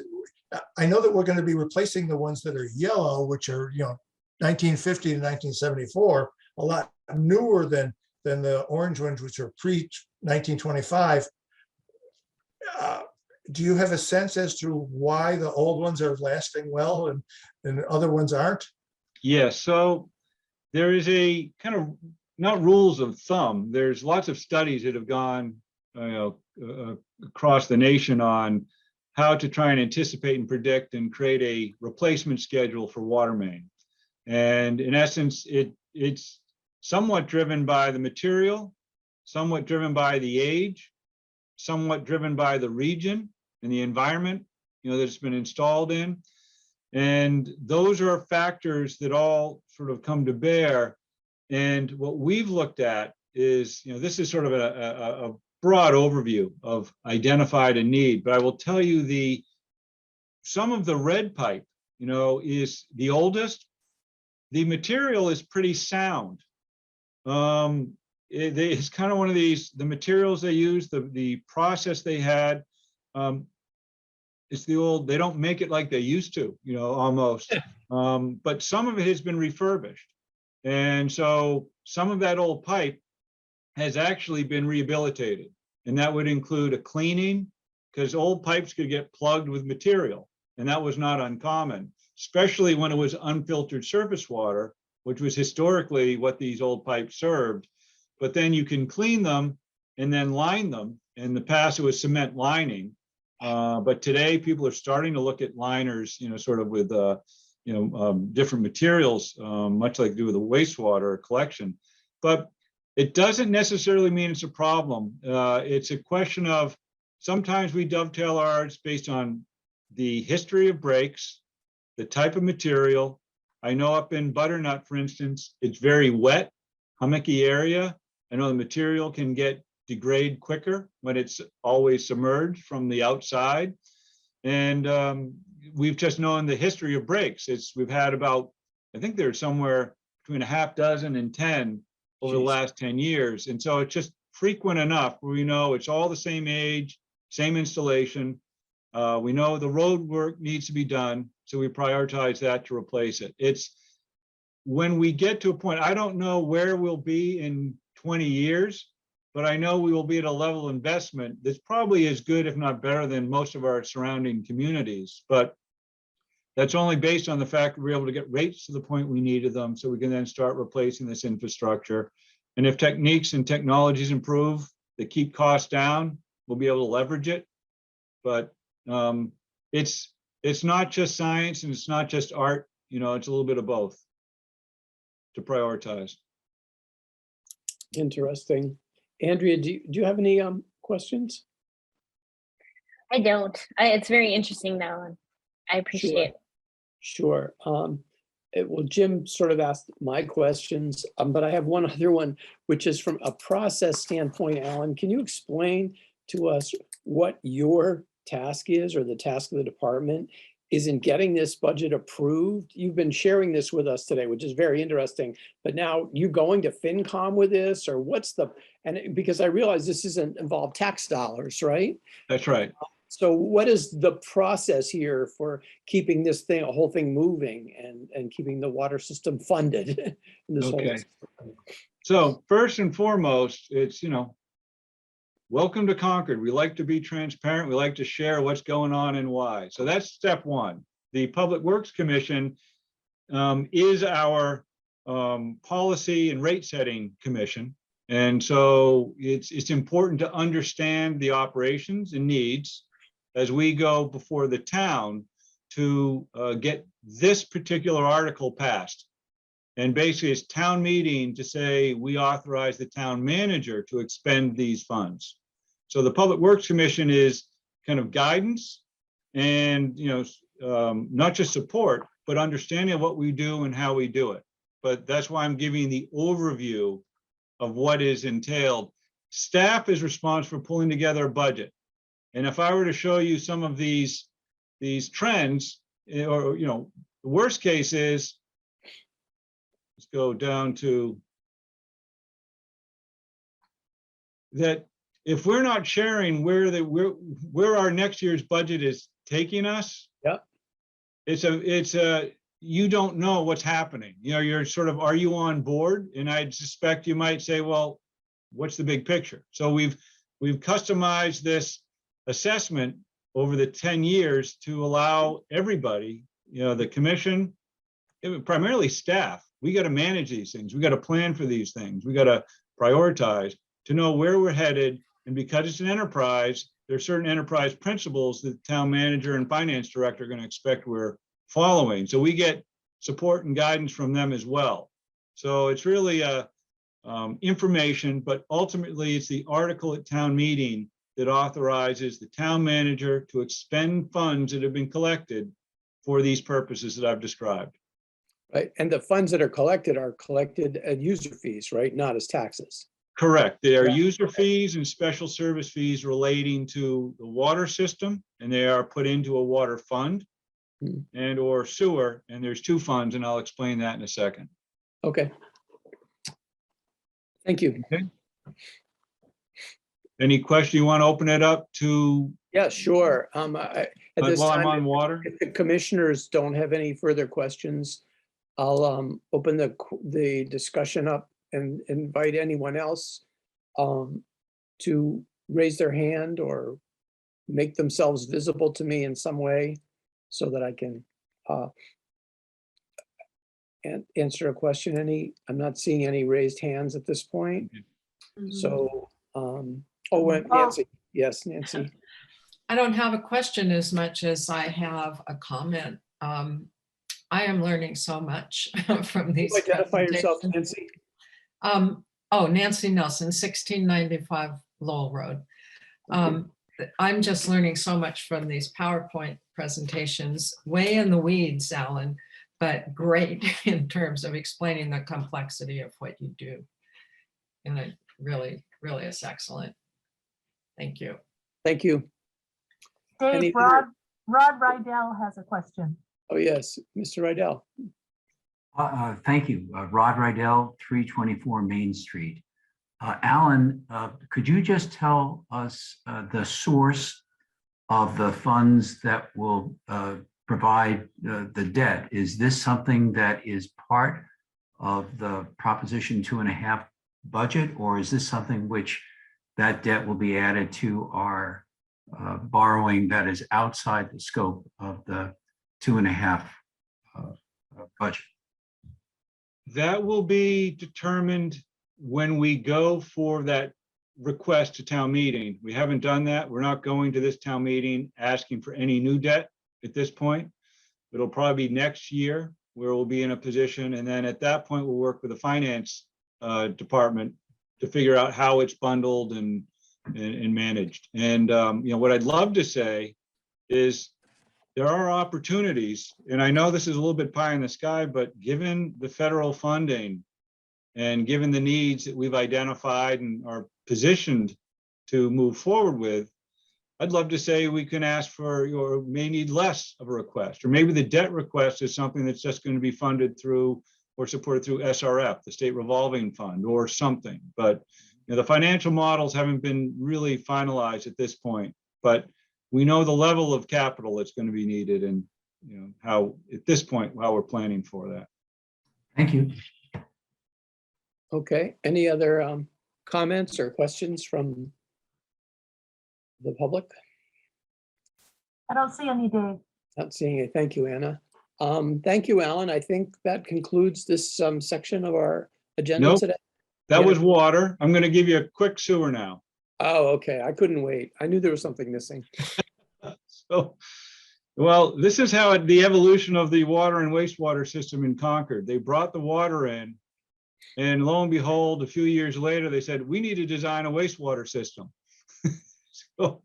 I know that we're going to be replacing the ones that are yellow, which are 1950 to 1974, a lot newer than the orange ones, which are pre 1925. Do you have a sense as to why the old ones are lasting well and other ones aren't? Yes, so there is a kind of, not rules of thumb, there's lots of studies that have gone across the nation on how to try and anticipate and predict and create a replacement schedule for water main. And in essence, it's somewhat driven by the material, somewhat driven by the age, somewhat driven by the region and the environment that it's been installed in. And those are factors that all sort of come to bear. And what we've looked at is, this is sort of a broad overview of identified a need, but I will tell you some of the red pipe, is the oldest. The material is pretty sound. It's kind of one of these, the materials they use, the process they had, it's the old, they don't make it like they used to, almost. But some of it has been refurbished. And so some of that old pipe has actually been rehabilitated. And that would include a cleaning, because old pipes could get plugged with material. And that was not uncommon, especially when it was unfiltered surface water, which was historically what these old pipes served. But then you can clean them and then line them. In the past, it was cement lining. But today people are starting to look at liners, sort of with, different materials, much like they do with the wastewater collection. But it doesn't necessarily mean it's a problem. It's a question of, sometimes we dovetail ours based on the history of breaks, the type of material. I know up in Butternut, for instance, it's very wet, hummocky area. I know the material can degrade quicker when it's always submerged from the outside. And we've just known the history of breaks. We've had about, I think there's somewhere between a half dozen and 10 over the last 10 years. And so it's just frequent enough where we know it's all the same age, same installation. We know the road work needs to be done, so we prioritize that to replace it. It's when we get to a point, I don't know where we'll be in 20 years, but I know we will be at a level of investment that's probably as good, if not better, than most of our surrounding communities. But that's only based on the fact that we're able to get rates to the point we needed them, so we can then start replacing this infrastructure. And if techniques and technologies improve that keep costs down, we'll be able to leverage it. But it's not just science and it's not just art, it's a little bit of both to prioritize. Interesting. Andrea, do you have any questions? I don't. It's very interesting though, and I appreciate it. Sure. Well, Jim sort of asked my questions, but I have one other one, which is from a process standpoint. Alan, can you explain to us what your task is, or the task of the department is in getting this budget approved? You've been sharing this with us today, which is very interesting, but now you going to FinCom with this, or what's the, because I realize this doesn't involve tax dollars, right? That's right. So what is the process here for keeping this thing, a whole thing moving, and keeping the water system funded? in this whole Okay. system? So first and foremost, it's, welcome to Concord. We like to be transparent. We like to share what's going on and why. So that's step one. The Public Works Commission is our policy and rate setting commission. And so it's important to understand the operations and needs as we go before the town to get this particular article passed. And basically it's town meeting to say, we authorize the town manager to expend these funds. So the Public Works Commission is kind of guidance and, not just support, but understanding of what we do and how we do it. But that's why I'm giving the overview of what is entailed. Staff is responsible for pulling together a budget. And if I were to show you some of these trends, or, the worst case is, let's go down to that. If we're not sharing where our next year's budget is taking us, Yep. You don't know what's happening. You're sort of, are you on board? And I'd suspect you might say, well, what's the big picture? So we've customized this assessment over the 10 years to allow everybody, the commission, primarily staff, we got to manage these things. We got to plan for these things. We got to prioritize to know where we're headed. And because it's an enterprise, there are certain enterprise principles that the town manager and finance director are going to expect we're following. So we get support and guidance from them as well. So it's really information, but ultimately it's the article at town meeting that authorizes the town manager to expend funds that have been collected for these purposes that I've described. Right, and the funds that are collected as user fees, right? Not as taxes. Correct. They are Yeah. user fees and special service fees relating to the water system, and they are put into a water fund and or sewer, and there's two funds, and I'll explain that in a second. Okay. Thank you. Okay. Any question? You want to open it up to Yeah, sure. At this while I'm time, on water? if the commissioners don't have any further questions, I'll open the discussion up and invite anyone else to raise their hand or make themselves visible to me in some way so that I can answer a question. I'm not seeing any raised hands at this point. So, Nancy. Yes, Nancy. I don't have a question as much as I have a comment. I am learning so much from these. Identify yourself, presentations. Nancy. Nancy Nelson, 1695 Lowell Road. I'm just learning so much from these PowerPoint presentations, way in the weeds, Alan, but great in terms of explaining the complexity of what you do. And it really, really is excellent. Thank you. Thank you. Dave, Rod Rydell has a question. Oh, yes, Mr. Rydell. Thank you. Rod Rydell, 324 Main Street. Alan, could you just tell us the source of the funds that will provide the debt? Is this something that is part of the Proposition 2.5 budget, or is this something which that debt will be added to our borrowing that is outside the scope of the 2.5 budget? That will be determined when we go for that request to town meeting. We haven't done that. We're not going to this town meeting asking for any new debt at this point. It'll probably be next year where we'll be in a position. And then at that point, we'll work with the finance department to figure out how it's bundled and managed. And what I'd love to say is there are opportunities, and I know this is a little bit pie in the sky, but given the federal funding and given the needs that we've identified and are positioned to move forward with, I'd love to say we can ask for, or may need less of a request, or maybe the debt request is something that's just going to be funded through or supported through SRF, the State Revolving Fund, or something. But the financial models haven't been really finalized at this point, but we know the level of capital that's going to be needed, and how at this point how we're planning for that. Thank you. Okay, any other comments or questions from the public? I don't see any, Dave. Not seeing it. Thank you, Anna. Thank you, Alan. I think that concludes this section of our agenda Nope. today. That Yeah. was water. I'm going to give you a quick sewer now. Oh, okay. I couldn't wait. I knew there was something missing. So, well, this is how the evolution of the water and wastewater system in Concord. They brought the water in, and lo and behold, a few years later, they said, we need to design a wastewater system. So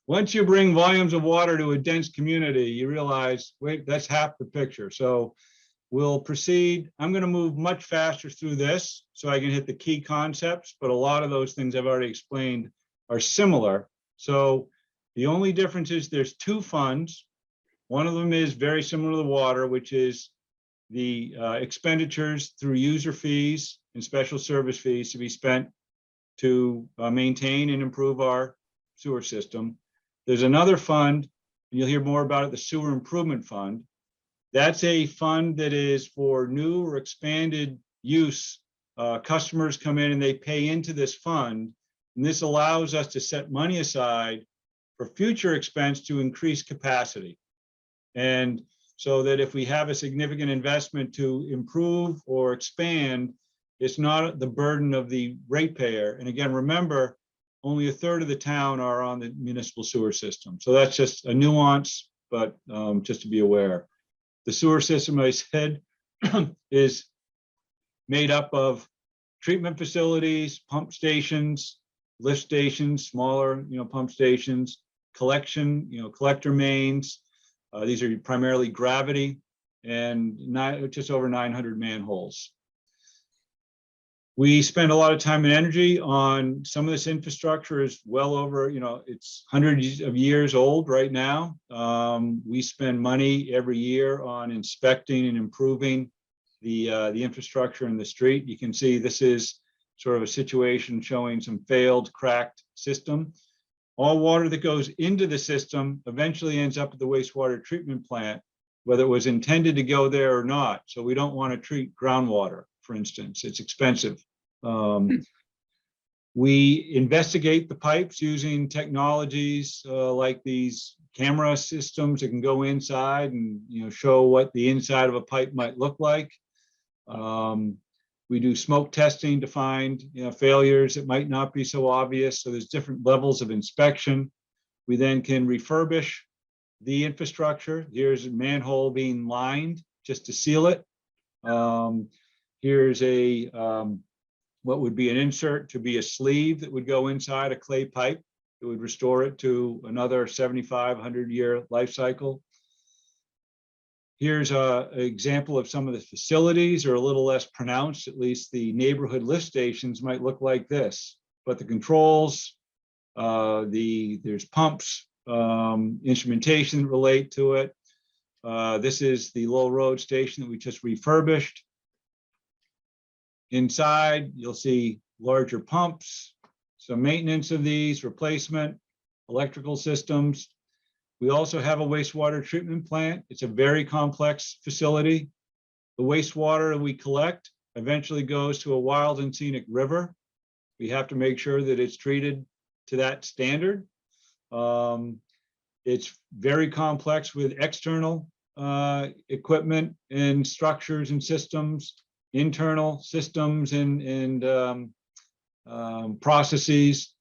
once you bring volumes of water to a dense community, you realize, wait, that's half the picture. So we'll proceed. I'm going to move much faster through this so I can hit the key concepts, but a lot of those things I've already explained are similar. So the only difference is there's two funds. One of them is very similar to the water, which is the expenditures through user fees and special service fees to be spent to maintain and improve our sewer system. There's another fund, and you'll hear more about it, the Sewer Improvement Fund. That's a fund that is for new or expanded use. Customers come in and they pay into this fund, and this allows us to set money aside for future expense to increase capacity. And so that if we have a significant investment to improve or expand, it's not the burden of the ratepayer. And again, remember, only a third of the town are on the municipal sewer system. So that's just a nuance, but just to be aware. The sewer system, I said, is made up of treatment facilities, pump stations, lift stations, smaller, pump stations, collection, collector mains. These are primarily gravity, and just over 900 manholes. We spend a lot of time and energy on some of this infrastructure is well over, it's hundreds of years old right now. We spend money every year on inspecting and improving the infrastructure in the street. You can see this is sort of a situation showing some failed, cracked system. All water that goes into the system eventually ends up at the wastewater treatment plant, whether it was intended to go there or not. So we don't want to treat groundwater, for instance. It's expensive. We investigate the pipes using technologies like these camera systems that can go inside and show what the inside of a pipe might look like. We do smoke testing to find failures that might not be so obvious. So there's different levels of inspection. We then can refurbish the infrastructure. Here's a manhole being lined just to seal it. Here's a what would be an insert to be a sleeve that would go inside a clay pipe. It would restore it to another 75, 100-year life cycle. Here's an example of some of the facilities are a little less pronounced. At least the neighborhood lift stations might look like this, but the controls, there's pumps, instrumentation that relate to it. This is the Lowell Road station that we just refurbished. Inside, you'll see larger pumps, some maintenance of these, replacement, electrical systems. We also have a wastewater treatment plant. It's a very complex facility. The wastewater we collect eventually goes to a wild and scenic river. We have to make sure that it's treated to that standard. It's very complex with external equipment and structures and systems, internal systems and processes.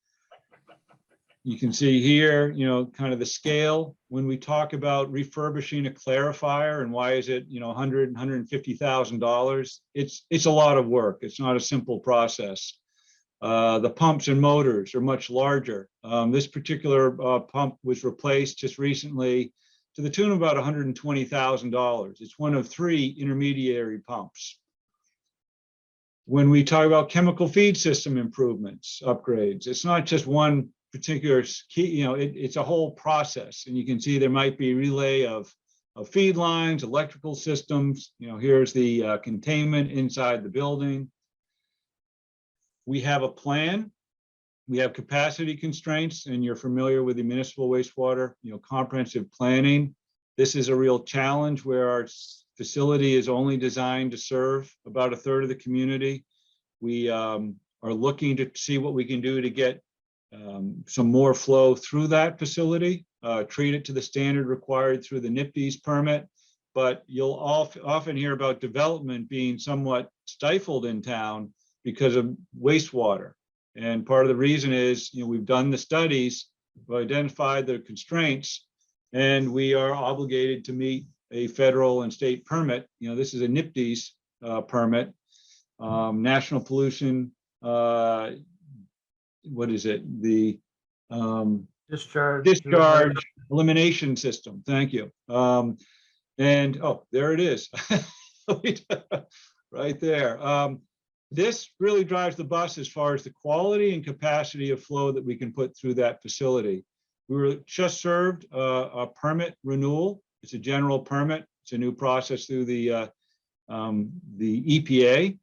You can see here, kind of the scale when we talk about refurbishing a clarifier and why is it, $100,000, $150,000. It's a lot of work. It's not a simple process. The pumps and motors are much larger. This particular pump was replaced just recently to the tune of about $120,000. It's one of 3 intermediary pumps. When we talk about chemical feed system improvements, upgrades, it's not just one particular key, it's a whole process. And you can see there might be relay of feed lines, electrical systems. Here's the containment inside the building. We have a plan. We have capacity constraints, and you're familiar with the municipal wastewater, comprehensive planning. This is a real challenge where our facility is only designed to serve about 1/3 of the community. We are looking to see what we can do to get some more flow through that facility, treat it to the standard required through the NIPD's permit. But you'll often hear about development being somewhat stifled in town because of wastewater. And part of the reason is, we've done the studies, we've identified the constraints, and we are obligated to meet a federal and state permit. This is a NIPD's permit, National Pollution, what is it? The discharge elimination system. Thank you. And there it is, right there. This really drives the bus as far as the quality and capacity of flow that we can put through that facility. We were just served a permit renewal. It's a general permit. It's a new process through the EPA.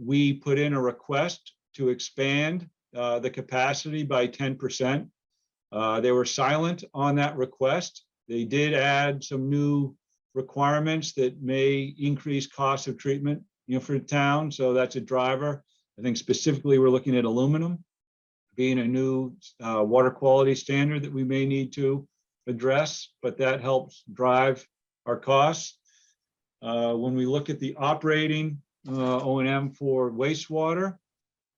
We put in a request to expand the capacity by 10%. They were silent on that request. They did add some new requirements that may increase costs of treatment for the town. So that's a driver. I think specifically we're looking at aluminum being a new water quality standard that we may need to address, but that helps drive our costs. When we look at the operating O&M for wastewater,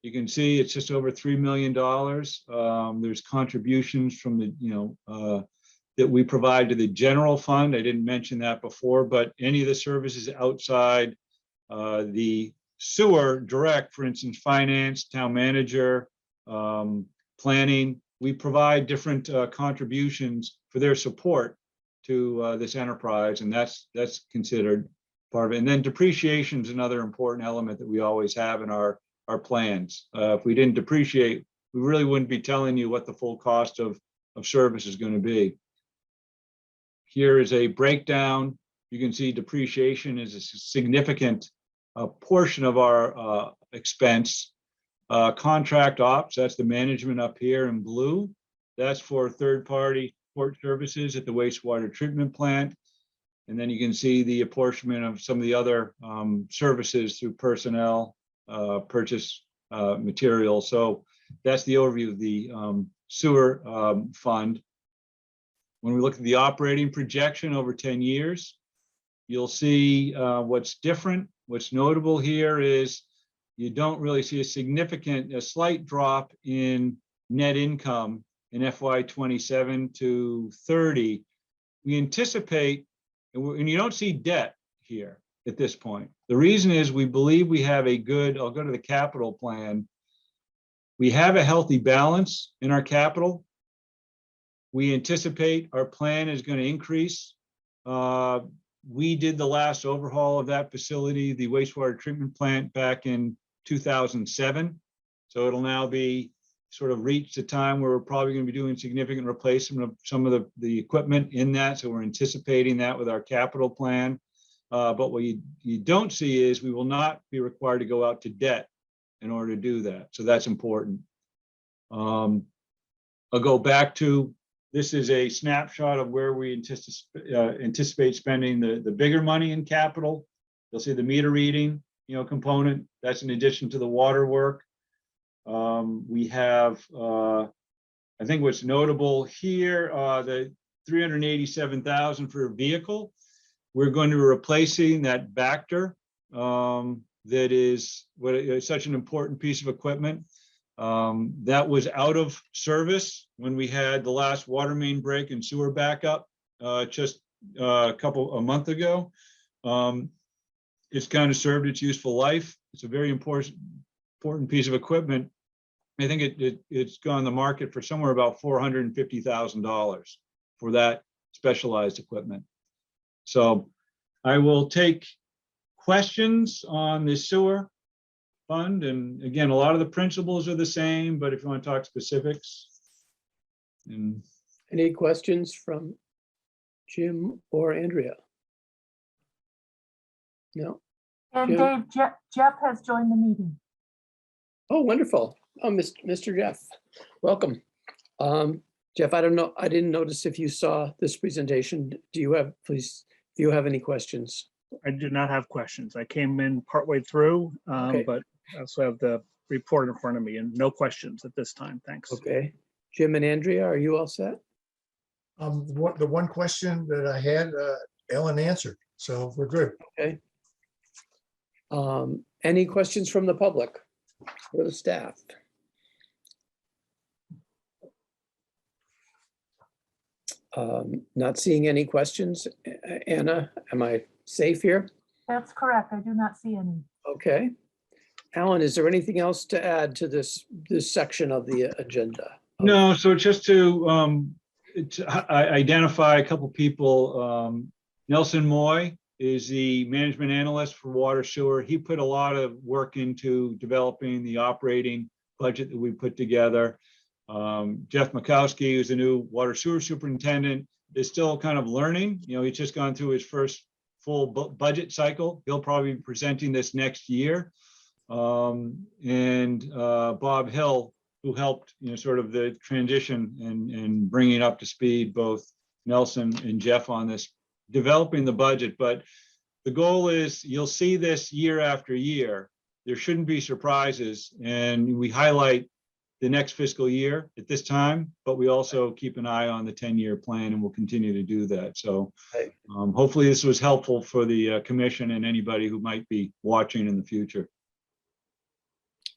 you can see it's just over $3 million. There's contributions from the, that we provide to the general fund. I didn't mention that before, but any of the services outside the sewer direct, for instance, finance, town manager, planning, we provide different contributions for their support to this enterprise, and that's considered part of it. And then depreciation is another important element that we always have in our plans. If we didn't depreciate, we really wouldn't be telling you what the full cost of service is going to be. Here is a breakdown. You can see depreciation is a significant portion of our expense. Contract ops, that's the management up here in blue. That's for third-party support services at the wastewater treatment plant. And then you can see the apportionment of some of the other services through personnel, purchase material. So that's the overview of the sewer fund. When we look at the operating projection over 10 years, you'll see what's different. What's notable here is you don't really see a slight drop in net income in FY 27 to 30. We anticipate, and you don't see debt here at this point. The reason is we believe we have a good, I'll go to the capital plan. We have a healthy balance in our capital. We anticipate our plan is going to increase. We did the last overhaul of that facility, the wastewater treatment plant, back in 2007. So it'll now be sort of reached a time where we're probably going to be doing significant replacement of some of the equipment in that. So we're anticipating that with our capital plan. But what you don't see is we will not be required to go out to debt in order to do that. So that's important. I'll go back to, this is a snapshot of where we anticipate spending the bigger money in capital. You'll see the meter reading, component. That's in addition to the water work. We have, I think what's notable here, the $387,000 for a vehicle. We're going to be replacing that Vector that is such an important piece of equipment. That was out of service when we had the last water main break and sewer backup just a month ago. It's kind of served its useful life. It's a very important piece of equipment. I think it's gone on the market for somewhere about $450,000 for that specialized equipment. So I will take questions on the sewer fund. And again, a lot of the principles are the same, but if you want to talk specifics. And Any questions from Jim or Andrea? No? And Jim? Dave, Jeff has joined the meeting. Oh, wonderful. Oh, Mr. Jeff, welcome. Jeff, I don't know, I didn't notice if you saw this presentation. Do you have, please, do you have any questions? I do not have questions. I came in partway through, Okay. but I also have the report in front of me and no questions at this time. Thanks. Okay. Jim and Andrea, are you all set? The one question that I had, Ellen answered, so we're good. Okay. Any questions from the public or the staff? Not seeing any questions. Anna, am I safe here? That's correct. I do not see any. Okay. Alan, is there anything else to add to this section of the agenda? no, so just to identify a couple people, Nelson Moy is the management analyst for water sewer. He put a lot of work into developing the operating budget that we put together. Jeff Makowski, who's the new water sewer superintendent, is still kind of learning. You know, he's just gone through his first full budget cycle. He'll probably be presenting this next year. And Bob Hill, who helped, you know, sort of the transition and bringing up to speed both Nelson and Jeff on this, developing the budget. But the goal is you'll see this year after year. There shouldn't be surprises. And we highlight the next fiscal year at this time, but we also keep an eye on the 10-year plan, and we'll continue to do that. So hopefully this was helpful for the commission and anybody who might be watching in the future.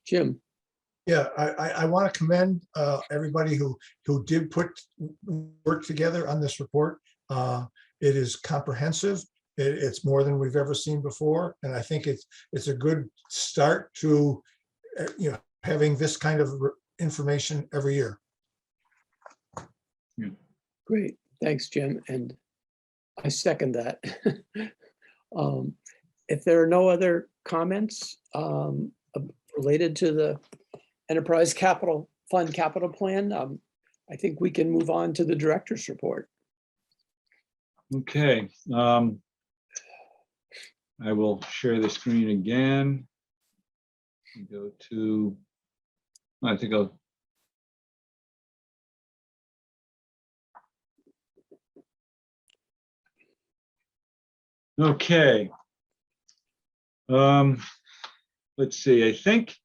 Jim? Yeah, I want to commend everybody who did put work together on this report. It is comprehensive. It's more than we've ever seen before, and I think it's a good start to having this kind of information every year. Great, thanks, Jim, and I second that. If there are no other comments related to the Enterprise Capital Fund Capital Plan, I think we can move on to the director's report. Okay. I will share the screen again. Go to, I think I'll. Okay. Let's see, I think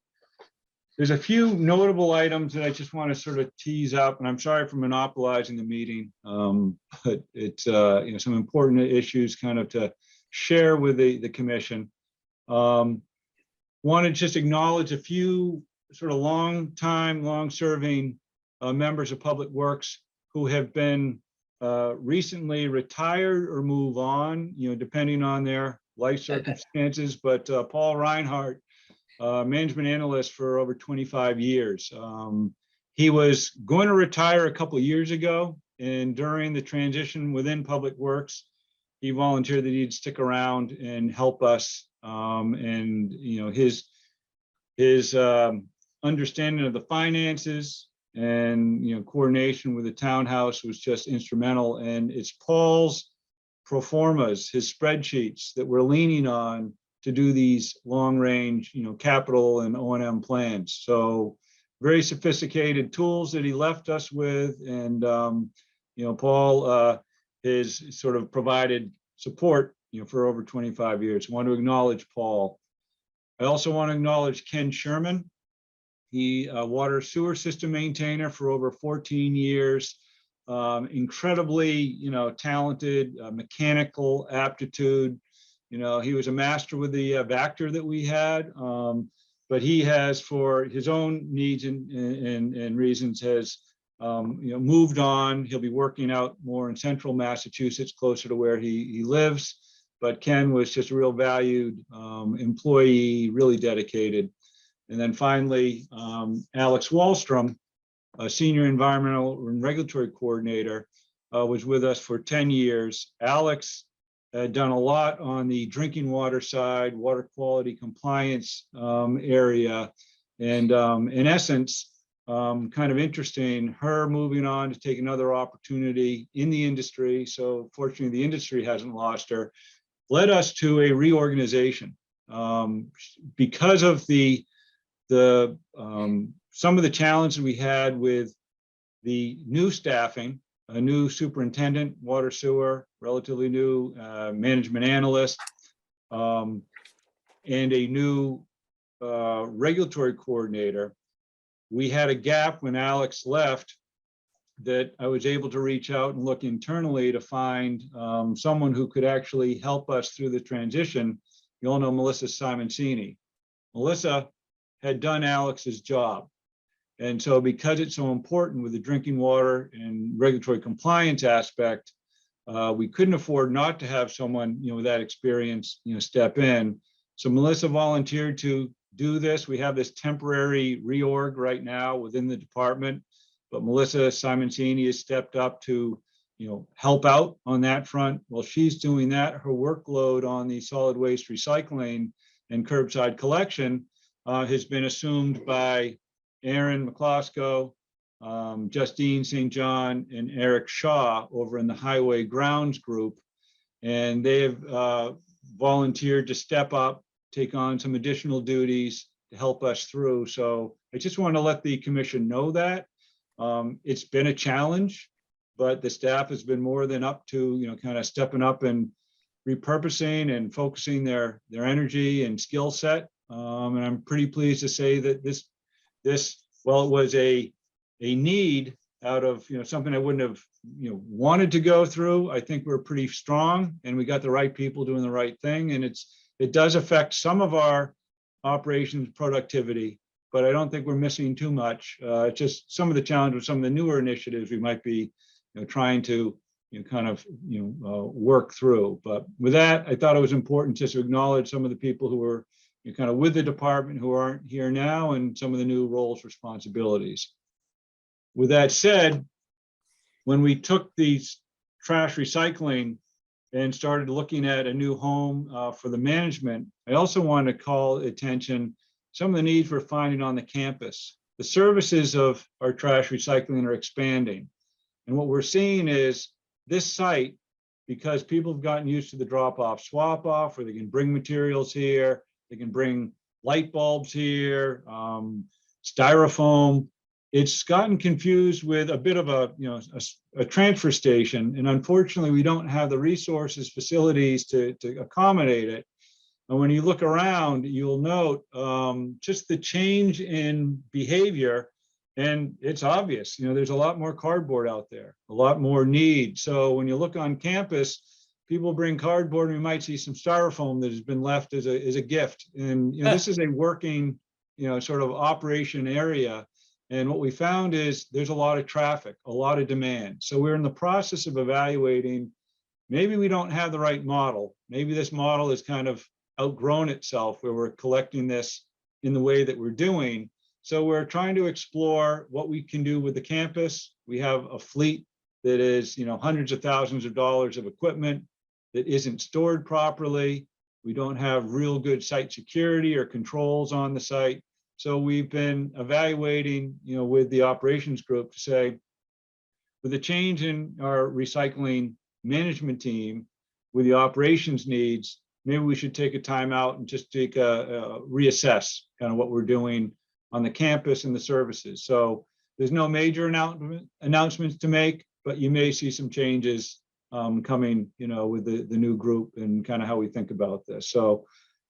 there's a few notable items that I just want to sort of tease up, and I'm sorry for monopolizing the meeting, but it's some important issues kind of to share with the commission. Want to just acknowledge a few sort of long-serving members of Public Works who have been recently retired or move on, depending on their life circumstances. But Paul Reinhardt, management analyst for over 25 years. He was going to retire a couple of years ago, and during the transition within Public Works, he volunteered that he'd stick around and help us. And his understanding of the finances and coordination with the townhouse was just instrumental. And it's Paul's pro formas, his spreadsheets, that we're leaning on to do these long range, capital and O&M plans. So very sophisticated tools that he left us with. And, Paul has sort of provided support, for over 25 years. I want to acknowledge Paul. I also want to acknowledge Ken Sherman. He water sewer system maintainer for over 14 years. Incredibly, talented, mechanical aptitude. He was a master with the Vector that we had, but he has, for his own needs and reasons, has moved on. He'll be working out more in central Massachusetts, closer to where he lives. But Ken was just a real valued employee, really dedicated. And then finally, Alex Wallstrom, a senior environmental and regulatory coordinator. was with us for 10 years. Alex had done a lot on the drinking water side, water quality compliance area. And in essence, kind of interesting, her moving on to take another opportunity in the industry. So fortunately, the industry hasn't lost her, led us to a reorganization. Because of some of the challenges we had with the new staffing, a new superintendent, water sewer, relatively new management analyst, and a new regulatory coordinator. We had a gap when Alex left that I was able to reach out and look internally to find someone who could actually help us through the transition. You all know Melissa Simoncini. Melissa had done Alex's job. And so because it's so important with the drinking water and regulatory compliance aspect, we couldn't afford not to have someone, with that experience, step in. So Melissa volunteered to do this. We have this temporary reorg right now within the department, but Melissa Simoncini has stepped up to, help out on that front. While she's doing that, her workload on the solid waste recycling and curbside collection has been assumed by Aaron McCloskey, Justine St. John, and Eric Shaw over in the Highway Grounds Group. And they have volunteered to step up, take on some additional duties to help us through. So I just want to let the commission know that. It's been a challenge, but the staff has been more than up to, kind of stepping up and repurposing and focusing their energy and skill set. And I'm pretty pleased to say that this, well, it was a need out of, something I wouldn't have, wanted to go through. I think we're pretty strong and we got the right people doing the right thing. And it does affect some of our operations productivity, but I don't think we're missing too much. It's just some of the challenges with some of the newer initiatives we might be, trying to, work through. But with that, I thought it was important just to acknowledge some of the people who were kind of with the department who aren't here now and some of the new roles, responsibilities. With that said, when we took these trash recycling and started looking at a new home for the management, I also want to call attention some of the needs we're finding on the campus. The services of our trash recycling are expanding. And what we're seeing is this site, because people have gotten used to the drop-off, swap-off, where they can bring materials here, they can bring light bulbs here, styrofoam. It's gotten confused with a bit of a transfer station. And unfortunately, we don't have the resources, facilities to accommodate it. And when you look around, you'll note just the change in behavior. And it's obvious, there's a lot more cardboard out there, a lot more need. So when you look on campus, people bring cardboard and we might see some styrofoam that has been left as a gift. And this is a working, sort of operation area. And what we found is there's a lot of traffic, a lot of demand. So we're in the process of evaluating, maybe we don't have the right model. Maybe this model has kind of outgrown itself where we're collecting this in the way that we're doing. So we're trying to explore what we can do with the campus. We have a fleet that is, hundreds of thousands of dollars of equipment that isn't stored properly. We don't have real good site security or controls on the site. So we've been evaluating, with the operations group to say, with the change in our recycling management team, with the operations needs, maybe we should take a time out and just take a reassess kind of what we're doing on the campus and the services. So there's no major announcements to make, but you may see some changes coming, with the new group and kind of how we think about this. So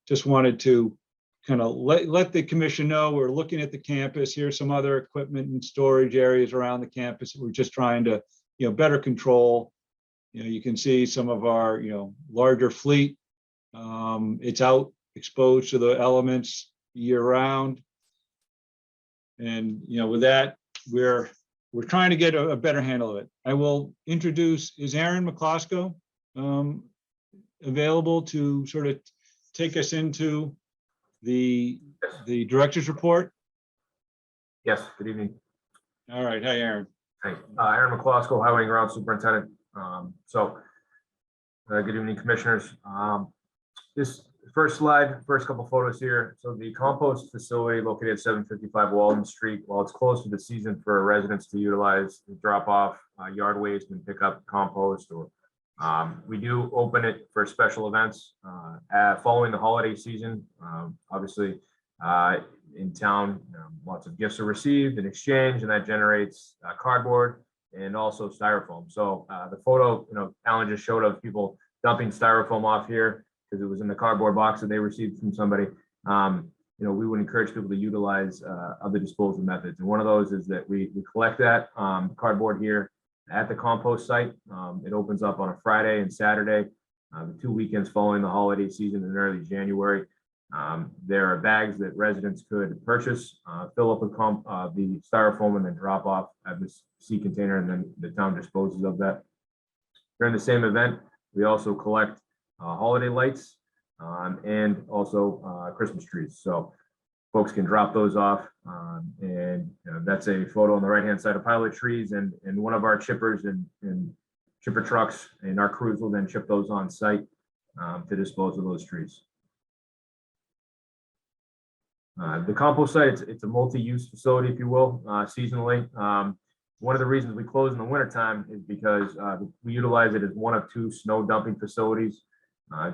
just wanted to kind of let the commission know we're looking at the campus. Here's some other equipment and storage areas around the campus that we're just trying to, better control. You can see some of our, larger fleet. It's out exposed to the elements year round. And, with that, we're trying to get a better handle of it. I will introduce, is Aaron McCloskey available to sort of take us into the director's report? Yes, good evening. All right, hi, Aaron. Hey, Aaron McCloskey, Highway and Ground Superintendent. Good evening, commissioners. This first slide, first couple photos here. So the compost facility located at 755 Walden Street, while it's closed for the season for residents to utilize, drop off yard waste and pick up compost, or we do open it for special events following the holiday season. Obviously, in town, lots of gifts are received in exchange, and that generates cardboard and also styrofoam. So the photo, Alan just showed of people dumping styrofoam off here because it was in the cardboard box that they received from somebody. We would encourage people to utilize other disposal methods. And one of those is that we collect that cardboard here at the compost site. It opens up on a Friday and Saturday, the 2 weekends following the holiday season in early January. There are bags that residents could purchase, fill up with the styrofoam, and then drop off at this sea container, and then the town disposes of that. During the same event, we also collect holiday lights and also Christmas trees. So folks can drop those off, and that's a photo on the right-hand side of pilot trees, and one of our chippers and chipper trucks and our crews will then chip those on site to dispose of those trees. The compost site, it's a multi-use facility, if you will, seasonally. One of the reasons we close in the wintertime is because we utilize it as one of 2 snow dumping facilities.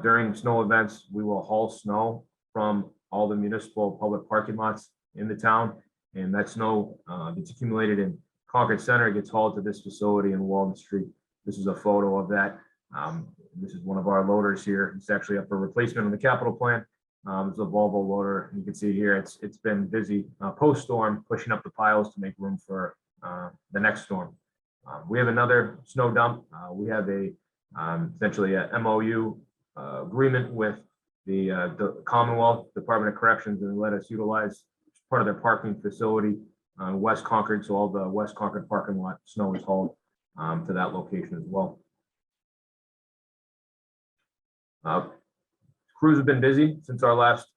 During snow events, we will haul snow from all the municipal public parking lots in the town, and that snow that's accumulated in Concord Center gets hauled to this facility in Walden Street. This is a photo of that. This is one of our loaders here. It's actually up for replacement on the capital plan. It's a Volvo loader. You can see here it's been busy post-storm, pushing up the piles to make room for the next storm. We have another snow dump. We have essentially a MOU agreement with the Commonwealth Department of Corrections, and they let us utilize part of their parking facility on West Concord. So all the West Concord parking lot snow is hauled to that location as well. Crews have been busy since our last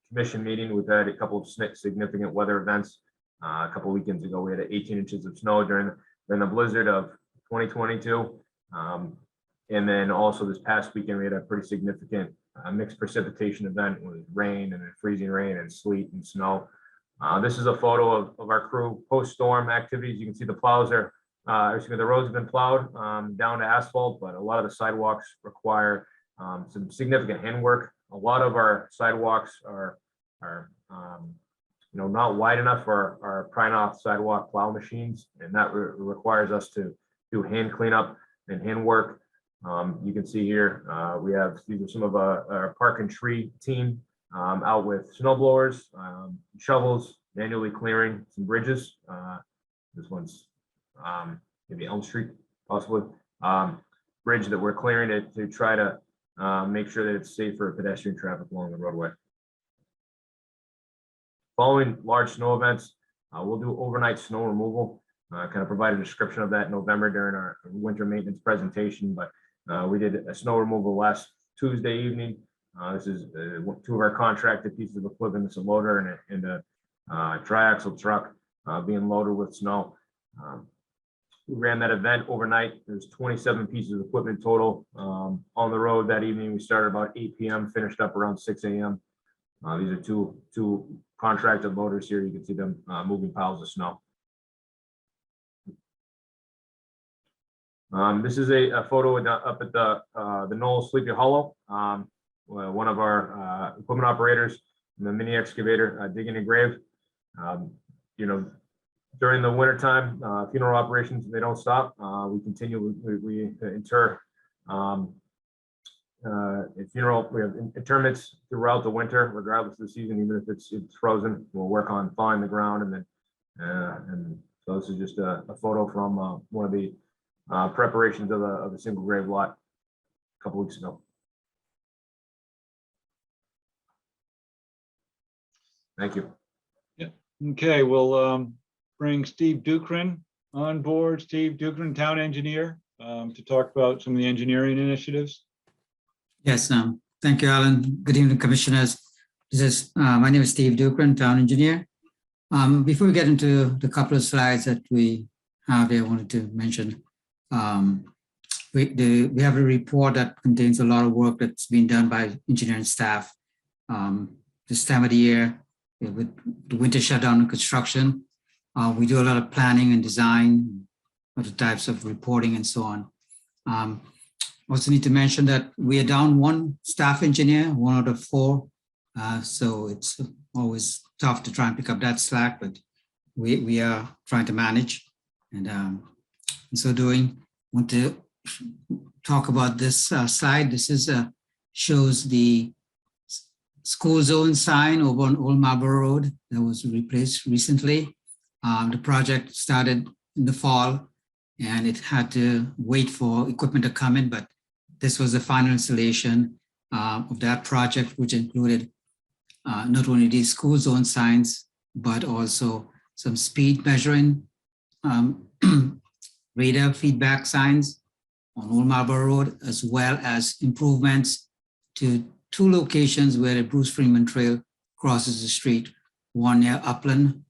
commission meeting. We've had a couple of significant weather events. A couple of weekends ago, we had 18 inches of snow during the blizzard of 2022. And then also this past weekend, we had a pretty significant mixed precipitation event with rain and freezing rain and sleet and snow. This is a photo of our crew post-storm activities. You can see the plows are, the roads have been plowed down to asphalt, but a lot of the sidewalks require some significant handwork. A lot of our sidewalks are not wide enough for our pry-off sidewalk plow machines, and that requires us to do hand cleanup and hand work. You can see here these are some of our park and tree team out with snow blowers, shovels, manually clearing some bridges. This one's maybe Elm Street, possibly. Bridge that we're clearing it to try to make sure that it's safe for pedestrian traffic along the roadway. Following large snow events, we'll do overnight snow removal. Kind of provide a description of that in November during our winter maintenance presentation, but we did a snow removal last Tuesday evening. This is 2 of our contracted pieces of equipment. It's a loader and a triaxle truck being loaded with snow. We ran that event overnight. There's 27 pieces of equipment total on the road that evening. We started about 8 p.m., finished up around 6 a.m. These are two contracted loaders here. You can see them moving piles of snow. This is a photo up at the Knoll Sleepy Hollow. One of our equipment operators in the mini excavator digging a grave. During the wintertime, funeral operations, they don't stop. We continue, we inter we have interments throughout the winter, regardless of the season, even if it's frozen. We'll work on thawing the ground, and so this is just a photo from one of the preparations of a single grave lot a couple weeks ago. Thank you. Yeah. Okay, we'll bring Steve Dukran on board. Steve Dukran, town engineer, to talk about some of the engineering initiatives. Yes, thank you, Alan. Good evening, commissioners. My name is Steve Dukran, town engineer. Before we get into the couple of slides that we have here, I wanted to mention we have a report that contains a lot of work that's been done by engineering staff this time of the year with the winter shutdown and construction. We do a lot of planning and design, other types of reporting and so on. Also need to mention that we are down one staff engineer, 1 out of 4. So it's always tough to try and pick up that slack, but we are trying to manage. And in so doing, want to talk about this slide. This is shows the school zone sign over on Old Marlborough Road that was replaced recently. The project started in the fall and it had to wait for equipment to come in, but this was the final installation of that project, which included not only these school zone signs, but also some speed measuring radar feedback signs on Old Marlborough Road, as well as improvements to 2 locations where the Bruce Freeman Trail crosses the street, one near Upland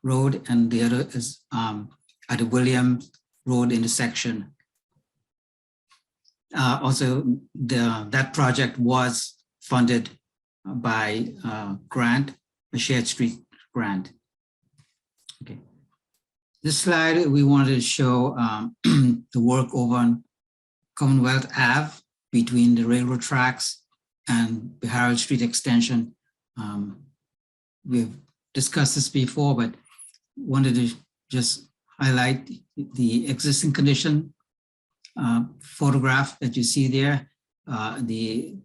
Road and the other is at the Williams Road intersection. Also, that project was funded by grant, a shared street grant. Okay. This slide, we wanted to show the work over on Commonwealth Ave between the railroad tracks and the Harrell Street extension. We've discussed this before, but wanted to just highlight the existing condition photograph that you see there. The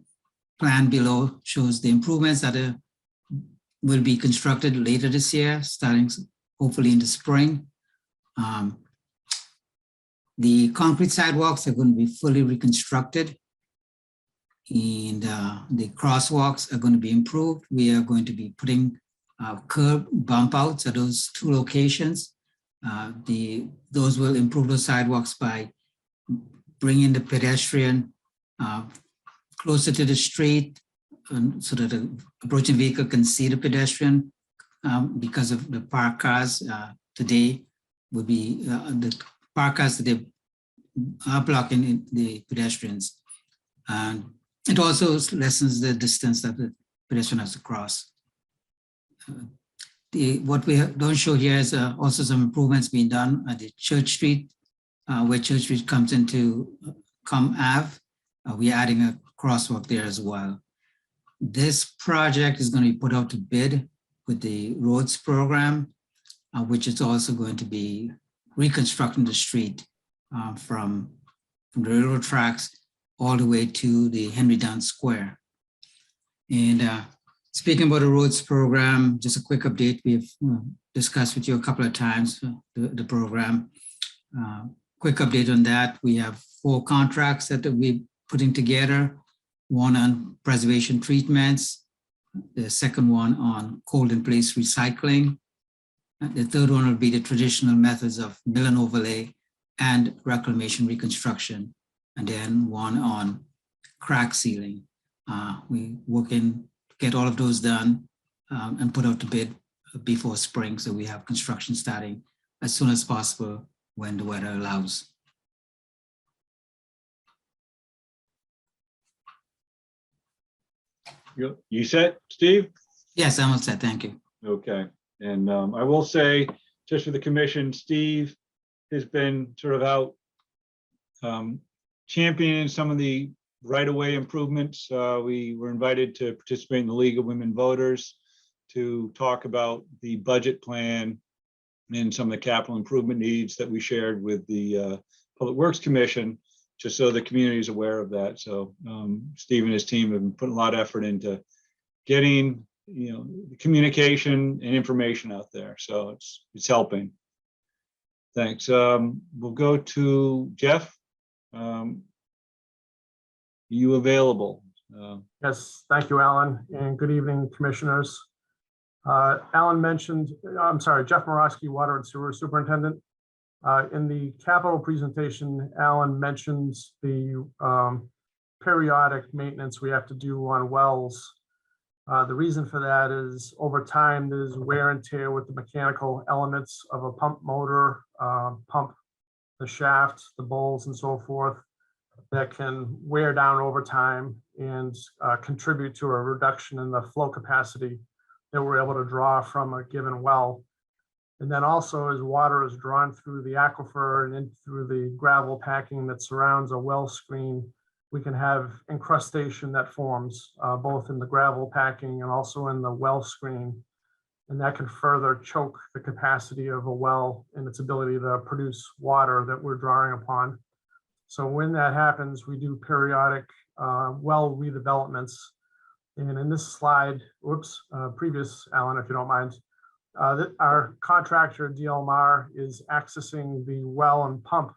plan below shows the improvements that will be constructed later this year, starting hopefully in the spring. The concrete sidewalks are going to be fully reconstructed and the crosswalks are going to be improved. We are going to be putting curb bump outs at those 2 locations. Those will improve the sidewalks by bringing the pedestrian closer to the street so that the approaching vehicle can see the pedestrian because of the parked cars today will be the parked cars that they are blocking the pedestrians. And it also lessens the distance that the pedestrian has to cross. What we don't show here is also some improvements being done at the Church Street, where Church Street comes into Ave. We're adding a crosswalk there as well. This project is going to be put out to bid with the roads program, which is also going to be reconstructing the street from the railroad tracks all the way to the Henry Dunn Square. And speaking about the roads program, just a quick update. We've discussed with you a couple of times the program. Quick update on that. We have 4 contracts that we're putting together. One on preservation treatments, the second one on cold in place recycling. The third one will be the traditional methods of mill and overlay and reclamation reconstruction. And then one on crack sealing. We working to get all of those done and put out to bid before spring. So we have construction starting as soon as possible when the weather allows. You set, Steve? Yes, I'm all set. Thank you. Okay. And I will say, just for the commission, Steve has been sort of out championing some of the right-of-way improvements. We were invited to participate in the League of Women Voters to talk about the budget plan and some of the capital improvement needs that we shared with the Public Works Commission, just so the community is aware of that. So Steve and his team have been putting a lot of effort into getting, the communication and information out there. So it's helping. Thanks. We'll go to Jeff. You available? Yes, thank you, Alan, and good evening, commissioners. Alan mentioned, I'm sorry, Jeff Morosky, Water and Sewer Superintendent. In the capital presentation, Alan mentions the periodic maintenance we have to do on wells. The reason for that is over time, there's wear and tear with the mechanical elements of a pump motor, pump, the shaft, the bowls and so forth. that can wear down over time and contribute to a reduction in the flow capacity that we're able to draw from a given well. And then also as water is drawn through the aquifer and in through the gravel packing that surrounds a well screen, we can have incrustation that forms both in the gravel packing and also in the well screen. And that can further choke the capacity of a well and its ability to produce water that we're drawing upon. So when that happens, we do periodic well redevelopments. And in this slide, previous, Alan, if you don't mind, our contractor DLMR is accessing the well and pump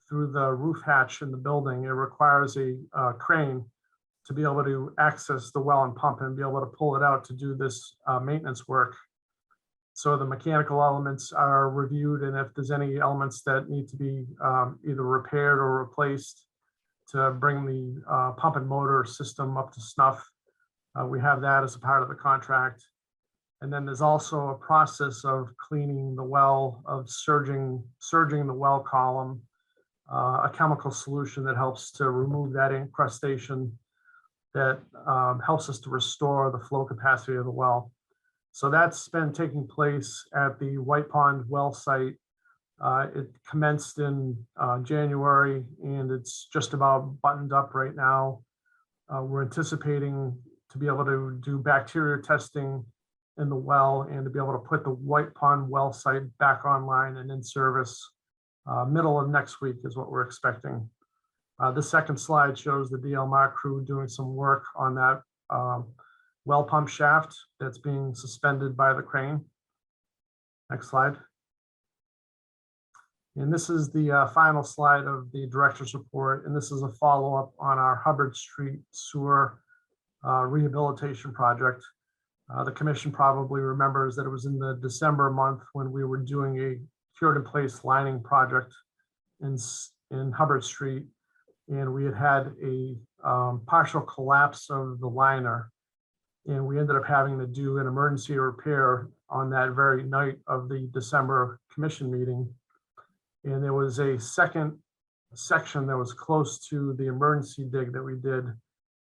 through the roof hatch in the building. It requires a crane to be able to access the well and pump and be able to pull it out to do this maintenance work. So the mechanical elements are reviewed, and if there's any elements that need to be either repaired or replaced to bring the pump and motor system up to snuff, we have that as a part of the contract. And then there's also a process of cleaning the well, of surging the well column, a chemical solution that helps to remove that incrustation that helps us to restore the flow capacity of the well. So that's been taking place at the White Pond well site. It commenced in January, and it's just about buttoned up right now. We're anticipating to be able to do bacteria testing in the well and to be able to put the White Pond well site back online and in service middle of next week is what we're expecting. The second slide shows the DLMR crew doing some work on that well pump shaft that's being suspended by the crane. Next slide. And this is the final slide of the director's report. And this is a follow-up on our Hubbard Street sewer rehabilitation project. The commission probably remembers that it was in the December month when we were doing a cured in place lining project in Hubbard Street. And we had a partial collapse of the liner. And we ended up having to do an emergency repair on that very night of the December commission meeting. And there was a second section that was close to the emergency dig that we did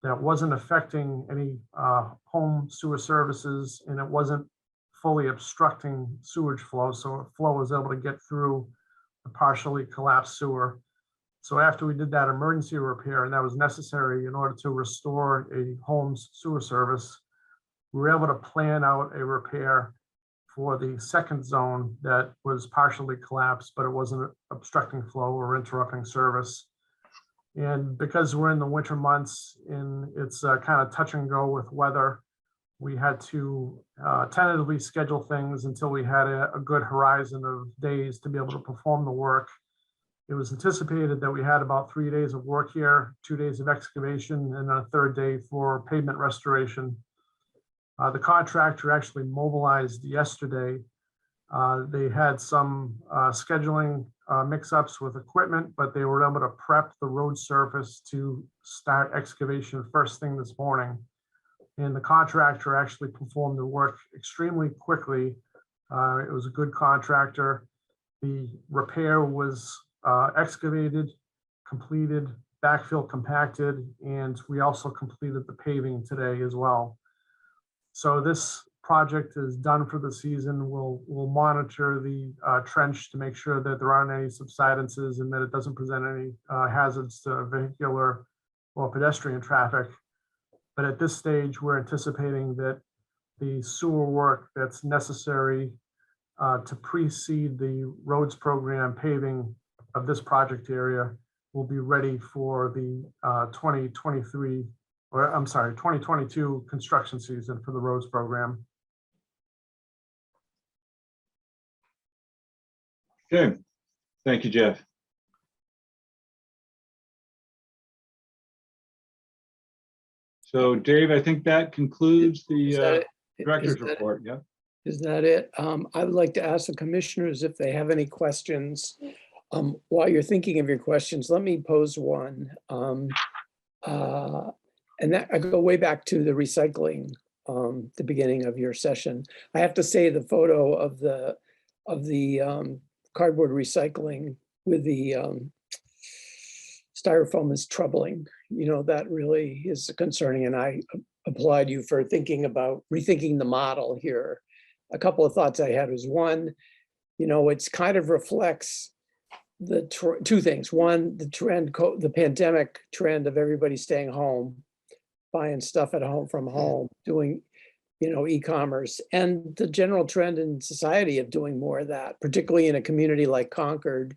that wasn't affecting any home sewer services, and it wasn't fully obstructing sewage flow. So flow was able to get through the partially collapsed sewer. So after we did that emergency repair, and that was necessary in order to restore a home's sewer service, we were able to plan out a repair for the second zone that was partially collapsed, but it wasn't obstructing flow or interrupting service. And because we're in the winter months and it's kind of touch and go with weather, we had to tentatively schedule things until we had a good horizon of days to be able to perform the work. It was anticipated that we had about 3 days of work here, 2 days of excavation, and a third day for pavement restoration. The contractor actually mobilized yesterday. They had some scheduling mix-ups with equipment, but they were able to prep the road surface to start excavation first thing this morning. And the contractor actually performed the work extremely quickly. It was a good contractor. The repair was excavated, completed, backfill compacted, and we also completed the paving today as well. So this project is done for the season. We'll monitor the trench to make sure that there aren't any subsidences and that it doesn't present any hazards to vehicular or pedestrian traffic. But at this stage, we're anticipating that the sewer work that's necessary to precede the roads program paving of this project area will be ready for the 2022 construction season for the roads program. Okay, thank you, Jeff. So Dave, I think that concludes the director's report. Yeah. Is that it? I would like to ask the commissioners if they have any questions. While you're thinking of your questions, let me pose one. And that I go way back to the recycling, the beginning of your session. I have to say the photo of the cardboard recycling with the styrofoam is troubling. That really is concerning, and I applaud you for thinking about rethinking the model here. A couple of thoughts I had was, one, it's kind of reflects two things. One, the trend, the pandemic trend of everybody staying home, buying stuff at home from home, doing, e-commerce, and the general trend in society of doing more of that, particularly in a community like Concord,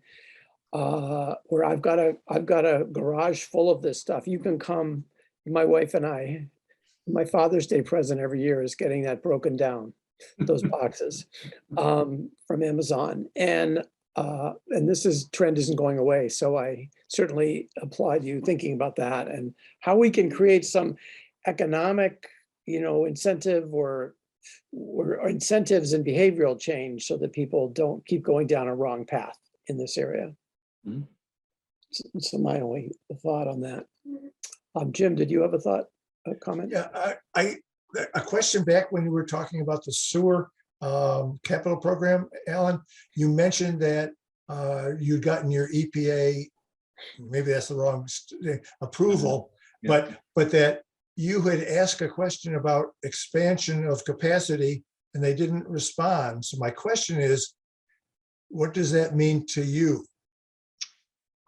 where I've got a garage full of this stuff. You can come, my wife and I, my Father's Day present every year is getting that broken down, those boxes from Amazon. And this trend isn't going away. So I certainly applaud you thinking about that and how we can create some economic, incentive or incentives and behavioral change so that people don't keep going down a wrong path in this area. Mhm. So my only thought on that. Jim, did you have a comment? Yeah, a question back when you were talking about the sewer capital program, Alan, you mentioned that you'd gotten your EPA, maybe that's the wrong approval, Yeah. but that you had asked a question about expansion of capacity and they didn't respond. So my question is, what does that mean to you?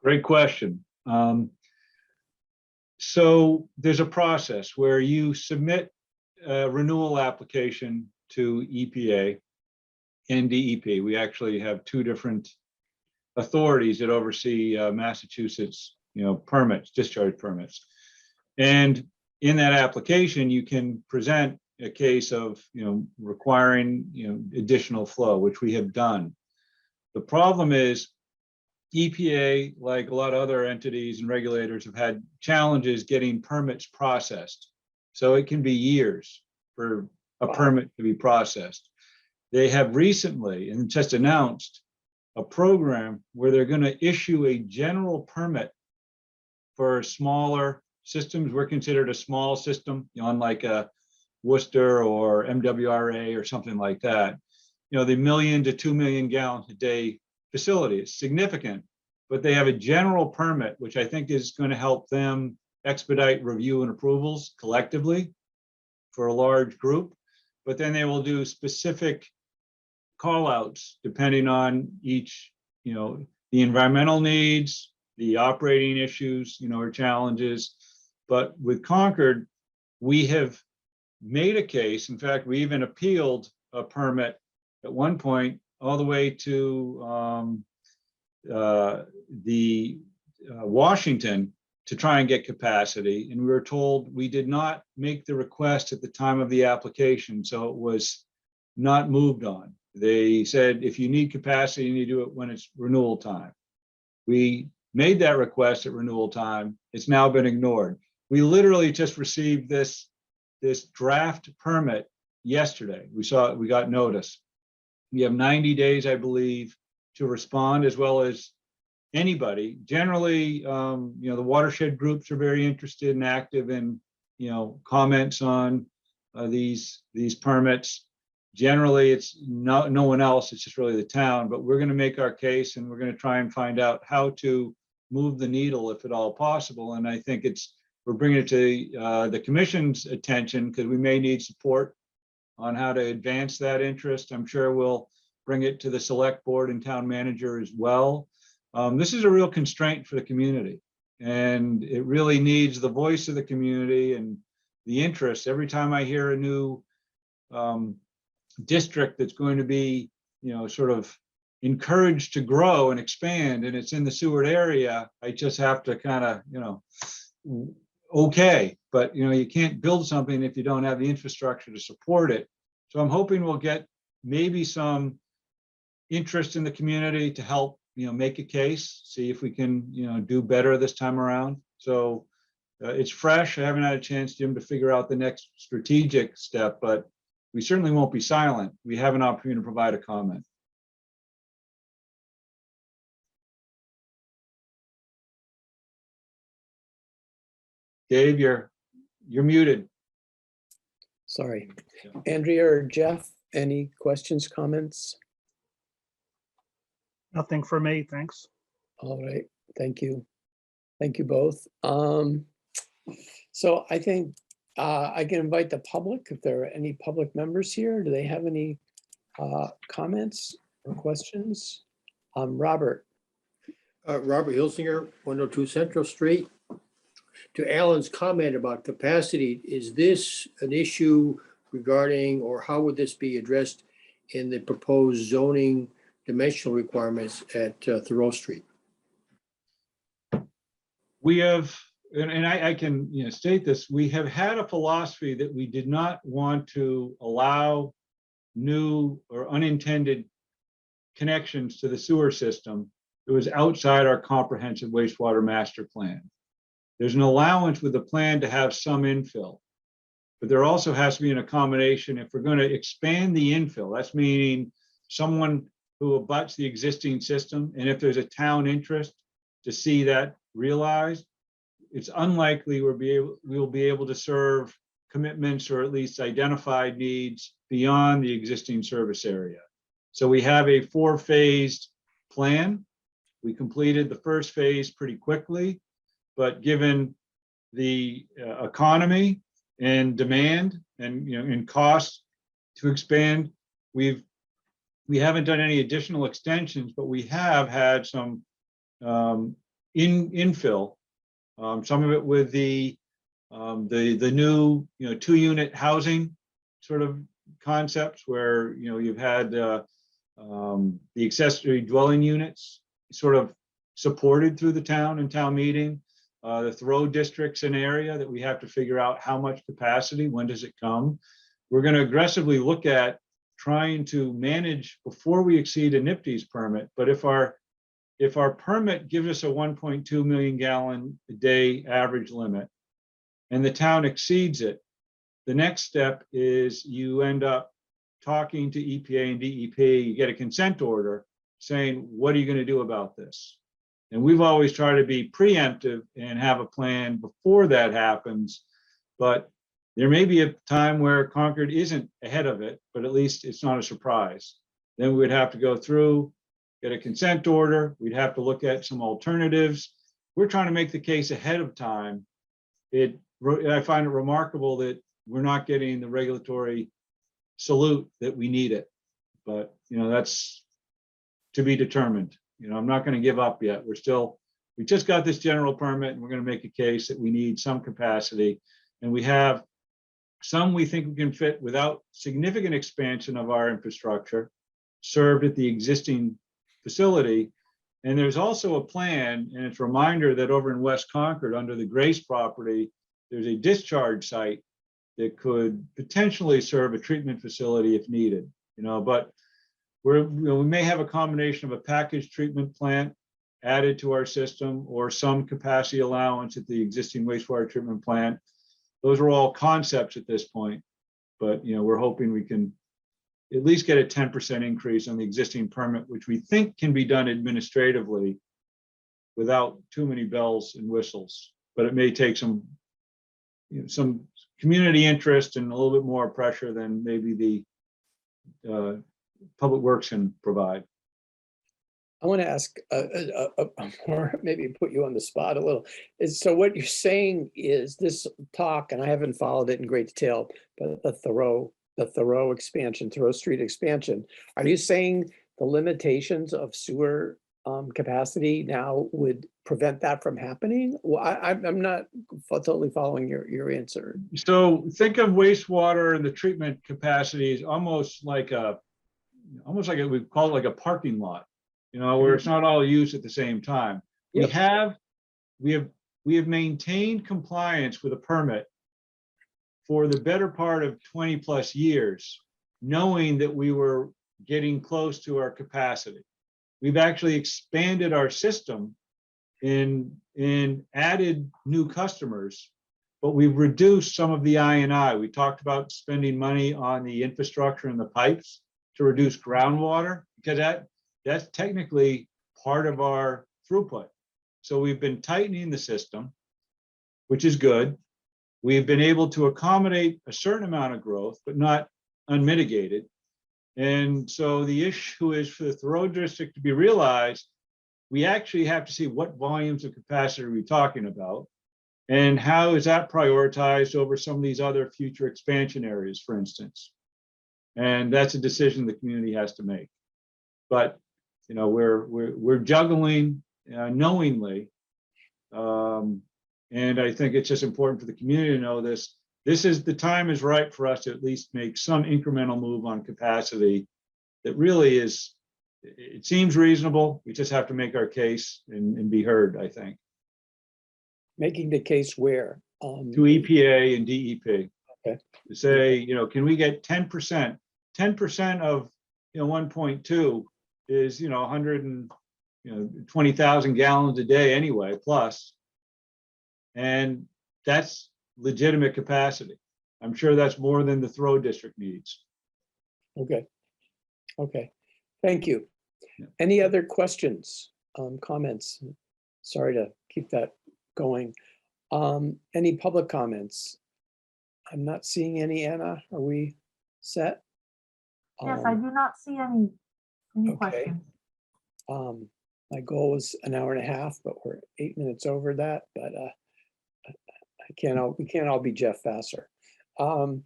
Great question. So there's a process where you submit a renewal application to EPA and DEP. We actually have two different authorities that oversee Massachusetts, permits, discharge permits. And in that application, you can present a case of, requiring, additional flow, which we have done. The problem is EPA, like a lot of other entities and regulators, have had challenges getting permits processed. So it can be years for a permit to be processed. They have recently, and just announced, a program where they're going to issue a general permit for smaller systems. We're considered a small system, unlike a Worcester or MWRA or something like that. The 1 million to 2 million gallons a day facility is significant, but they have a general permit, which I think is going to help them expedite review and approvals collectively for a large group. But then they will do specific call outs depending on each, the environmental needs, the operating issues, or challenges. But with Concord, we have made a case. In fact, we even appealed a permit at one point all the way to Washington to try and get capacity. And we were told we did not make the request at the time of the application, so it was not moved on. They said, if you need capacity, you need to do it when it's renewal time. We made that request at renewal time. It's now been ignored. We literally just received this draft permit yesterday. We got notice. We have 90 days, I believe, to respond, as well as anybody. Generally, the watershed groups are very interested and active in, comments on these permits. Generally, it's no one else, it's just really the town, but we're going to make our case and we're going to try and find out how to move the needle if at all possible. And I think we're bringing it to the commission's attention because we may need support on how to advance that interest. I'm sure we'll bring it to the select board and town manager as well. This is a real constraint for the community, and it really needs the voice of the community and the interest. Every time I hear a new district that's going to be, sort of encouraged to grow and expand, and it's in the Seward area, I just have to kind of, okay, but you can't build something if you don't have the infrastructure to support it. So I'm hoping we'll get maybe some interest in the community to help, make a case, see if we can, do better this time around. So it's fresh. I haven't had a chance, Jim, to figure out the next strategic step, but we certainly won't be silent. We have an opportunity to provide a comment. Dave, you're muted. Sorry. Andrea or Jeff, any questions, comments? Nothing for me, thanks. All right, thank you. Thank you both. So I think I can invite the public if there are any public members here. Do they have any comments or questions? Robert, Robert Hilsinger, 102 Central Street. To Alan's comment about capacity, is this an issue regarding, or how would this be addressed in the proposed zoning dimensional requirements at Thoreau Street? We have, and I can, state this, we have had a philosophy that we did not want to allow new or unintended connections to the sewer system that was outside our comprehensive wastewater master plan. There's an allowance with the plan to have some infill, but there also has to be an accommodation if we're going to expand the infill. That's meaning someone who abuts the existing system, and if there's a town interest to see that realized, it's unlikely we'll be able to serve commitments or at least identified needs beyond the existing service area. So we have a 4-phased plan. We completed the first phase pretty quickly, but given the economy and demand and and cost to expand, we haven't done any additional extensions, but we have had some infill. Some of it with the new 2-unit housing sort of concepts where you've had the accessory dwelling units sort of supported through the town and town meeting. The Thoreau district's an area that we have to figure out how much capacity, when does it come? We're going to aggressively look at trying to manage before we exceed a NIPD's permit. But if our permit gives us a 1.2 million gallon a day average limit and the town exceeds it, the next step is you end up talking to EPA and DEP, you get a consent order saying, what are you going to do about this? And we've always tried to be preemptive and have a plan before that happens. But there may be a time where Concord isn't ahead of it, but at least it's not a surprise. Then we would have to go through, get a consent order. We'd have to look at some alternatives. We're trying to make the case ahead of time. I find it remarkable that we're not getting the regulatory salute that we need it. But that's to be determined. I'm not going to give up yet. We just got this general permit and we're going to make a case that we need some capacity. And we have some we think we can fit without significant expansion of our infrastructure served at the existing facility. And there's also a plan, and it's a reminder that over in West Concord under the Grace property, there's a discharge site that could potentially serve a treatment facility if needed, but we may have a combination of a packaged treatment plant added to our system or some capacity allowance at the existing wastewater treatment plant. Those are all concepts at this point, but we're hoping we can at least get a 10% increase on the existing permit, which we think can be done administratively without too many bells and whistles. But it may take some community interest and a little bit more pressure than maybe the Public Works can provide. I want to ask, or maybe put you on the spot a little. So what you're saying is this talk, and I haven't followed it in great detail, but the Thoreau expansion, Thoreau Street expansion, are you saying the limitations of sewer capacity now would prevent that from happening? Well, I'm not totally following your answer. So think of wastewater and the treatment capacity is almost like we call it like a parking lot, where it's not all used at the same time. Yep. We have maintained compliance with a permit for the better part of 20 plus years, knowing that we were getting close to our capacity. We've actually expanded our system and added new customers, but we've reduced some of the I&I. We talked about spending money on the infrastructure and the pipes to reduce groundwater, because that's technically part of our throughput. So we've been tightening the system, which is good. We've been able to accommodate a certain amount of growth, but not unmitigated. And so the issue is for the Thoreau district to be realized, we actually have to see what volumes of capacity are we talking about, and how is that prioritized over some of these other future expansion areas, for instance. And that's a decision the community has to make. But, you know, we're juggling knowingly. And I think it's just important for the community to know this. This is, the time is right for us to at least make some incremental move on capacity that really is, it seems reasonable. We just have to make our case and be heard, I think. Making the case where? To EPA and DEP. Okay. To say, you know, can we get 10%? 10% of, 1.2 is, 120,000 gallons a day anyway, plus. And that's legitimate capacity. I'm sure that's more than the Throw District needs. Okay. Okay. Thank you. Yeah. Any other questions, comments? Sorry to keep that going. Any public comments? I'm not seeing any. Anna, are we set? Yes, I do not see any okay. questions. My goal was an hour and a half, but we're 8 minutes over that. But we can't all be Jeff Vassar. So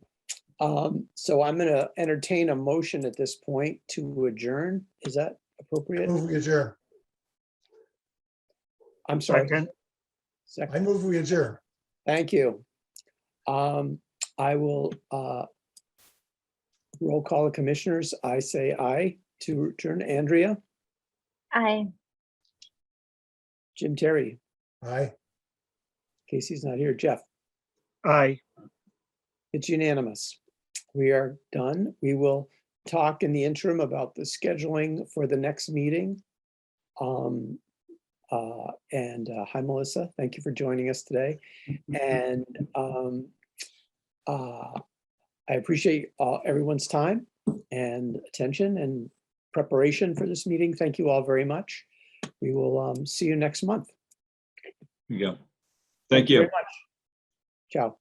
I'm going to entertain a motion at this point to adjourn. Is that appropriate? Move we adjourn. I'm sorry. Second. I move we adjourn. Thank you. I will roll call the commissioners. I say aye to adjourn. Andrea, Aye. Jim Terry, Aye. Casey's not here. Jeff, Aye. it's unanimous. We are done. We will talk in the interim about the scheduling for the next meeting. Hi, Melissa. Thank you for joining us today. And I appreciate everyone's time and attention and preparation for this meeting. Thank you all very much. We will see you next month. There you go. Thank you. Very much. Ciao.